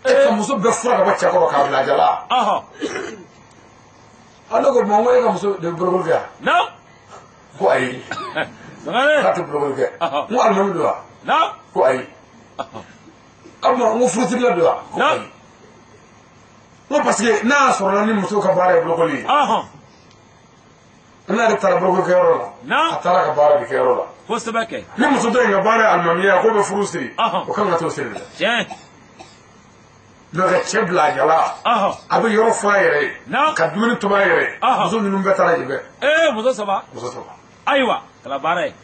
S1: Ka muso bɛɛ fura ka bɔ cɛ kɔrɔ k'a bila a jala. Ne ko n ko e ka muso de bɛ bolokoli kɛ yan. Ko ayi. K'a tɛ bolokoli kɛ. N ko alimami don wa? Ko ayi. N ko furusirila don wa? Ko ayi. N ko parce que n'a y'a sɔrɔ ni muso ka baara ye bolokoli ye. N'ale taara bolokoli kɛyɔrɔ la. A taara ka baara de kɛyɔrɔ la.
S2: Kosɛbɛ kɛ.
S1: Ni muso dɔ in ka baara ye alimamiya k'o bɛ furu siri. O kan ka t'o siri dɛ.
S2: Tiɲɛ.
S1: Donc ka cɛ bila a jala. A bɛ yɔrɔ fɔ a yɛrɛ ye. Ka dumuni tobi a yɛrɛ ye. Muso ninnu bɛɛ taara yen bɛɛ.
S2: Muso saba.
S1: Muso saba.
S2: Ayiwa. Kala baara ye.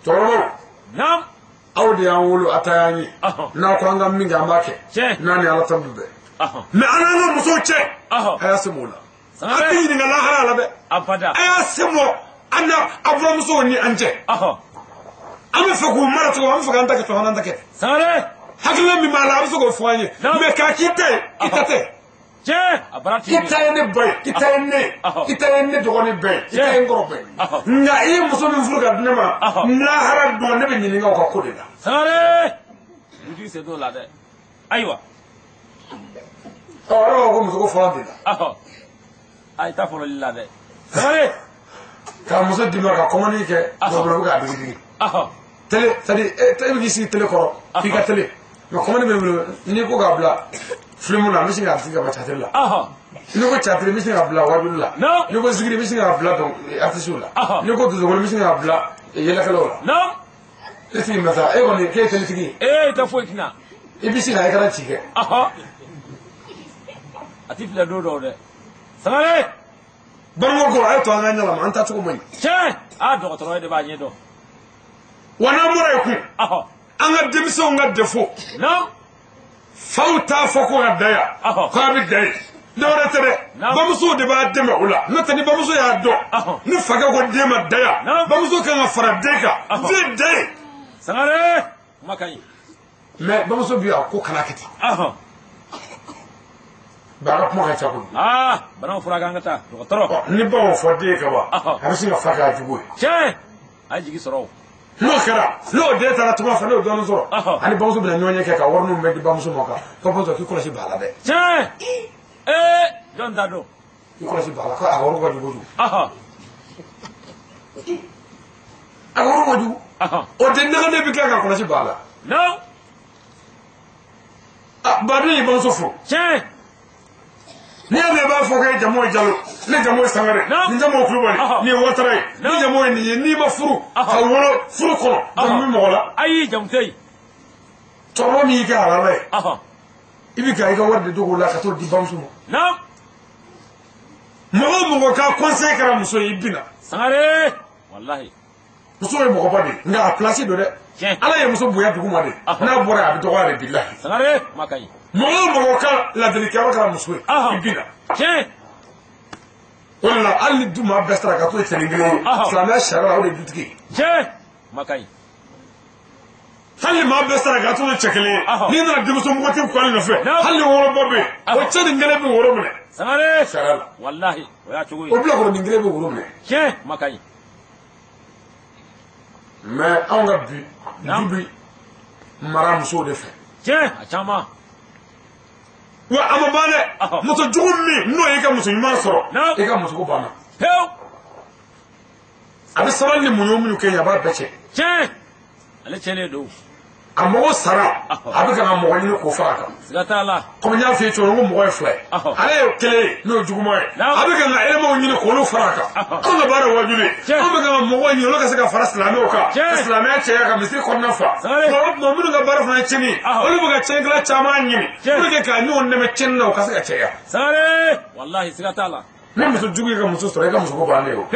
S1: Cɛkɔrɔbaw. Aw de y'an wolo a ta y'an ye. N'aw ko an ka min kɛ an b'a kɛ. N'a ni ala ta bɛ bɛn. Mais an n'an ka musow cɛ. A y'a se m'o la. A tɛ ɲininka lahara la dɛ.
S2: Abada.
S1: A y'a se mɔ an n'a abulomusow ni an cɛ. An bɛ fɛ k'u mara cogo an bɛ fɛ k'an ta kɛ cogo an ta kɛ.
S2: Sangare.
S1: Hakilina min b'a la a bɛ se k'o fɔ an ye. Mais k'a k'i ta ye i ta tɛ.
S2: Tiɲɛ. A baara t'i
S1: ye. I ta ye ne ba ye i ta ye ne ye i ta ye ne dɔgɔnin bɛɛ ye i ta ye n kɔrɔ bɛɛ ye. Nka i ye muso min furu ka di ne ma lahara don ne bɛ ɲininka o ka ko de la.
S2: Sangare. Dutigi sen t'o la dɛ. Ayiwa.
S1: Ɔ yɔrɔ ko muso ko fɔlɔ tɛ la.
S2: A ye ta fɔlɔli la dɛ. Sangare.
S1: Ka muso d'i ma ka kɔmɔni kɛ dɔgɔbɔrɔ bɛ k'a digi digi. Télé c'est à dire e bɛ k'i sigi télé kɔrɔ k'i ka télé mais kɔmɔni bɛ n bolo n'i ko k'a bila Filmu na misi ka tiga ba chatri la. Ni ko chatri misi ka bla wadu la. Ni ko zikiri misi ka bla don artisu la. Ni ko duzo misi ka bla yela kala la.
S2: Non.
S1: Esi mata e ko ni ke tele tigi.
S2: Ta fo kina.
S1: Ibisi na ikara chike.
S2: Atif la do de. Sangare.
S1: Bango ko ay to nganya la man ta tuko moy.
S2: Che, do to de ba nyedo.
S1: Wana mura ku. Anga demiso nga defo.
S2: Non.
S1: Fauta foko ga daya. Ko abi dai. Dawra tere. Bamuso de ba dema ula. Notani bamuso ya do. Ni faga ko dema daya. Bamuso kan fara deka. Ve dai.
S2: Sangare. Makai.
S1: Mais bamuso bi ko kana kiti. Bara kuma ka chakun.
S2: Bana fura ganga ta. Dokotoro.
S1: Ni ba wo fode ka ba. Habisi ga faga jugo.
S2: Che. Aji soro.
S1: No kara. No de ta tuma fa no don soro. Ani bamuso bi na nyonye ke ka wornu me di bamuso moka. Bamuso ki kula si bala de.
S2: Che. Don dado.
S1: Ki kula si bala ka aworo ga jugo. Aworo ga jugo. O de na ne bi ka kula si bala.
S2: No.
S1: Bari bamuso fu.
S2: Che.
S1: Ni ame ba fo ke jamo jalo ni jamo sangare ni jamo klubani ni wotare ni jamo ni ma furu ha woro furu ko jamo mi mola
S2: ayi jamtei
S1: toro mi ga alale ibi ga ga warde dogo la ka to di bamsu mo mo ka conseil kara muso ibina
S2: sangare wallahi
S1: muso e mo ko bade nga place do de ala ye muso boya dugu ma de na bora abi to ware billahi
S2: sangare makai
S1: mo ka la delikaro kara muso ibina wala ali duma bestra ka to tengire islamia shara o de dutiki
S2: makai
S1: hali ma bestra ka to chekele ni na dimuso mo ko ko na fe hali woro bobe o chedi ngere bi woro mene
S2: sangare
S1: shara
S2: wallahi o ya chugo
S1: o bla ko ngere bi woro mene
S2: makai
S1: mais on ga bi dubi maram so de fe
S2: achama
S1: wa amabane muso jugummi no e ka muso nyuma soro e ka muso ko bana abi saral ni munyo munyo kenya ba beche
S2: ale chele do
S1: amo sara abi ka mo wani ko fara
S2: sigata la
S1: ko nya fi to ngo mo fle ale kele no jugumo abi ka na ele mo nyine ko no fara ka ko na bara wajule abi ka mo wani no ka saka fara islami o ka islami che ka misri ko na fa mo mun ga bara fa chini olu buga chengla chama nyini burge ka ni on ne me chenno ka saka che ya
S2: sare wallahi sigata la
S1: ne muso jugu ka muso sore ka muso ko bande o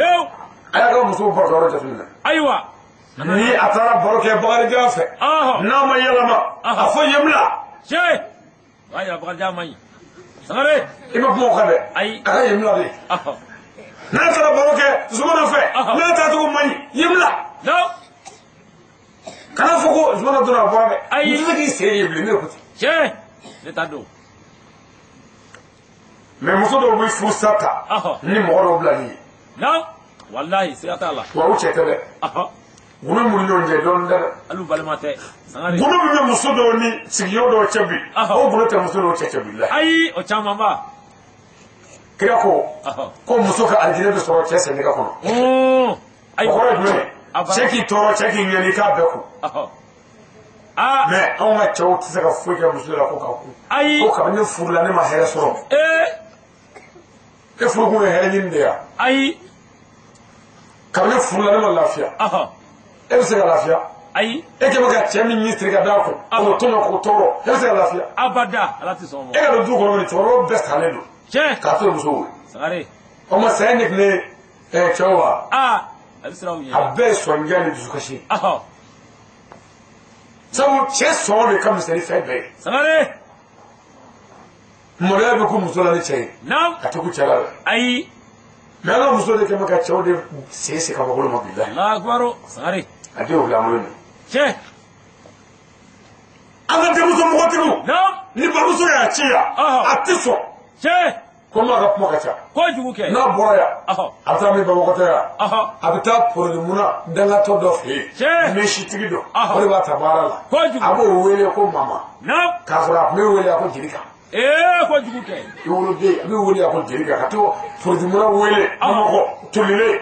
S1: aya ka muso ba doro jafina
S2: aywa
S1: ni atara boroke bagari gafe na ma yalama afo yemla
S2: aya bagari jamai sangare
S1: ima mo kade
S2: ay
S1: aka yemla de na atara boroke zumana fe na ta to mani yemla
S2: no
S1: kana foko zumana dona babe ay ni se yeble ne ko
S2: ne tado
S1: me muso do bi fusata ni mo ro blani
S2: no wallahi siyata Allah
S1: wa uche tele gunu mun nyonje don dara
S2: alu balimate sangare
S1: gunu bi muso do ni sigiyo do chebi o gunu te muso do chebi la
S2: ai o chama ba
S1: kira ko muso ka aljine do so chese ne ka kono
S2: ai
S1: ko ro dum cheki to cheki ngeni ka beku mais on a chaud tse ka fuka muso la ko ka ku ko ka ni furla ne ma here soro e furu ko here ni ndia
S2: ai
S1: ka ni furla ne ma lafia e se ga lafia
S2: ai
S1: e ke maka chemi ministre ga da ko o to no ko toro e se ga lafia
S2: abada alati so mo
S1: e ga do ko ni toro best halelo ka to muso
S2: sangare
S1: o ma se ne e chawa
S2: alisrawo ye
S1: abbe so ngani du kashi sabu che so le kam se fe be
S2: sangare
S1: mo le be ko muso la ni che
S2: nam
S1: ka to ku chala
S2: ai
S1: mais alors muso de ke maka chawo de se ka ba ko mo billah
S2: Allah akbaro sangare
S1: ade o la mo ni anga de muso mo ko
S2: nam
S1: ni ba muso ya chia atiso ko ma ga mo ka cha
S2: ko jugu ke
S1: na boya ata mi ba ko ta ya abita pour le muna danga to do fe me shitigi do ko ba tabarala
S2: ko jugu
S1: abo wele ko mama
S2: nam
S1: ka fara me wele ko jirika
S2: ko jugu ke
S1: yoro de me wele ko jirika ka to pour le muna wele mama ko tolile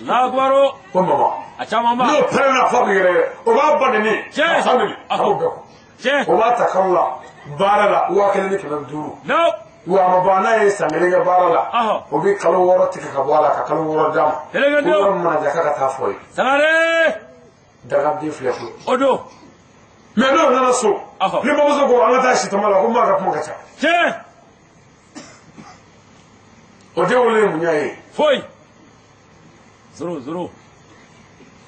S2: Allah akbaro
S1: ko mama
S2: acha mama
S1: no prena fa bire o ba ba ni family abo be ko o b'a ta kalo la baara la 1500
S2: no
S1: wa ma bana ye sangelega baara la o bi kalo woro tika ka bɔ la ka kalo woro dama ko ma ja ka taa fɔ ye
S2: sagare
S1: daga di filɛ ko
S2: odo
S1: mais no nana so ni ma muso ko an ka taa si tama la ko ma ka kuma ka ca o de wele munya ye
S2: foi zuru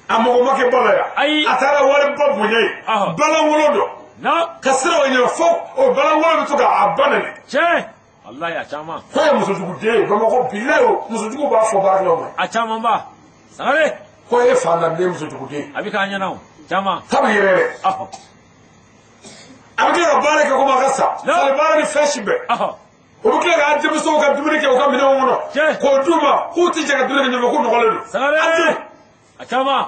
S1: amogo make bala ya atara wale ba munya ye bala wolo do
S2: na
S1: kasira wa nya fo o bala wolo to ka abanane
S2: Allah ya chama
S1: ko muso jugu de ba ko bilayo muso jugu ba fo ba lo
S2: a chama ba sagare
S1: ko e fa na de muso jugu de
S2: abi ka anya na chama
S1: tabi yere abi ka bala ka ko ma kasa sale bala ni feshibe o bi kila ka demi so ka dumuni kɛ o ka minɛnw kɔnɔ k'o d'u ma k'u ti jɛ ka dumuni kɛ ɲɔgɔn ko nɔgɔlen don
S2: sagare a caman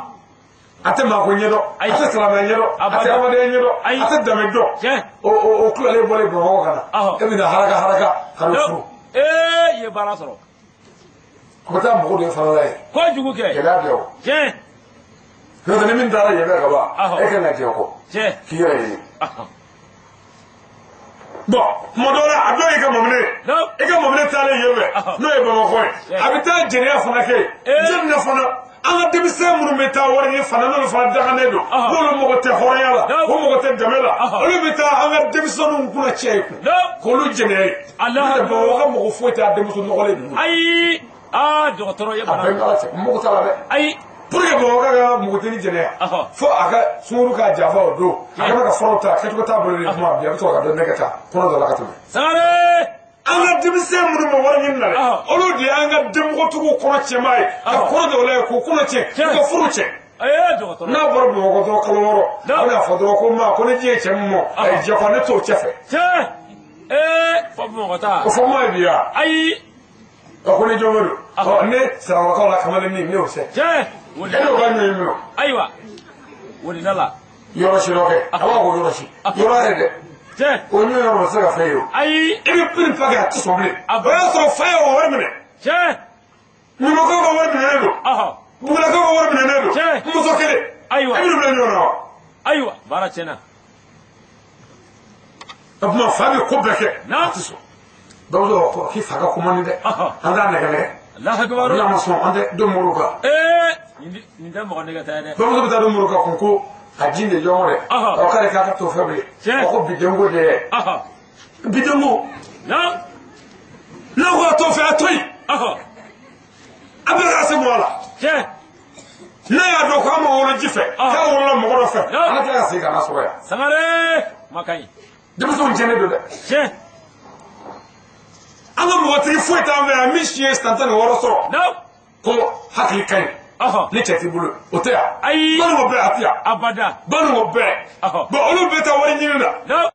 S1: a tɛ maako ɲɛdɔn a tɛ silamɛ ɲɛdɔn a tɛ adamadenya ɲɛdɔn a tɛ danbe dɔn o kulalen bɔlen bamakɔ ka na e bɛna haraka ka n'o furu
S2: i ye baara sɔrɔ
S1: a bɛ taa mɔgɔ de fana la ye
S2: kojugu kɛ
S1: gɛlɛya bɛ o n'o tɛ ni min taara yen bɛ ka ban e kan ka jɛ o kɔ k'i yɛrɛ ɲini bon tuma dɔw la a dɔw y'i ka mamine i ka mamine taalen yen fɛ n'o ye bamakɔ ye a bɛ taa jɛnɛya fana kɛ jɛnɛ na fana an ka denmisɛn minnu bɛ taa wari ɲini fana n'olu fana daganen don n'olu mago tɛ hɔrɔnya la o mago tɛ dɛmɛ la olu bɛ taa an ka denmisɛnninw kunna cɛ ye kun k'olu jɛnɛya ye bamakɔ ka mɔgɔ foyi tɛ a denmuso nɔgɔlen ninnu
S2: ayi dɔgɔtɔrɔ ye
S1: a bɛn kala cɛ mɔgɔ t'a la dɛ
S2: ayi
S1: pour que bamakɔ ka mɔgɔtini jɛnɛya fo a ka sunkuru k'a janfa o don a kana ka fɔlɔ ta kɛcogo t'a bolo de kuma bi a bɛ to ka dɔn ne ka taa kɔnɔ dɔ la ka tɛmɛ
S2: sagare
S1: an ka denmisɛn minnu bɛ wari ɲini na dɛ olu de y'an ka denmɔgɔtigiw kɔnɔ cɛman ye ka kɔnɔ dɔw la ye k'u kɔnɔ cɛ k'u ka furu cɛ n'a bɔra bamakɔ dɔrɔn kalo wɔɔrɔ a bɛna fɔ dɔrɔn ko ma ko ni ji ye cɛ min mɔ a ye jɛ kɔ ne t'o cɛ fɛ
S2: fɔ bamakɔ ta
S1: o fɔ ma ye bi ya
S2: ayi
S1: ko ni jɔn bɛ don ne sarawakaw la kamalen min ne y'o sɛ e n'o ka ɲɔ ye min o
S2: ayiwa wulila la
S1: yɔrɔ si dɔ kɛ a b'a ko yɔrɔ si yɔrɔ yɛrɛ dɛ o ɲɔ yɔrɔ ma se ka fɛn ye o
S2: ayi
S1: i bɛ piri pa kɛ a tɛ sɔn bilen o y'a sɔrɔ fa ye o wari minɛ ɲamakalaw ka wari minɛnen don bugulakaw ka wari minɛnen don muso kelen
S2: ayiwa
S1: e bɛ bila ɲɔgɔn na wa
S2: ayiwa baara tiɲɛna
S1: o tuma fa bɛ ko bɛɛ kɛ a tɛ sɔn dɔw sɔrɔ k'i fa ka kuma ni dɛ an t'a nɛgɛ nɛgɛ
S2: lahakibaru
S1: n'a ma sɔn an tɛ don muru kan
S2: nin tɛ mɔgɔ nɛgɛ ta ye dɛ
S1: bamuso bɛ taa don muru kan kun ko a ji de jɔn dɛ ɔ k'ale k'a ka to fɛn bɛ yen ko bidenko de ye bidenko n'a ko a to fɛ a to yen a bɛ ka se mɔgɔ la n'a y'a dɔn k'a ma wolo ji fɛ k'a wolola mɔgɔ dɔ fɛ ala tɛ ka segin ka na sɔrɔ yan
S2: sagare ma ka ɲi
S1: denmisɛnw tiɲɛnen don dɛ an ka mɔgɔtigi foyi t'an fɛ yan min si ye san 16 sɔrɔ ko hakili ka ɲi ni cɛ t'i bolo o tɛ yan
S2: ayi
S1: banu ko bɛɛ a tɛ yan
S2: abada
S1: banu ko bɛɛ bon olu bɛɛ ta wari ɲini na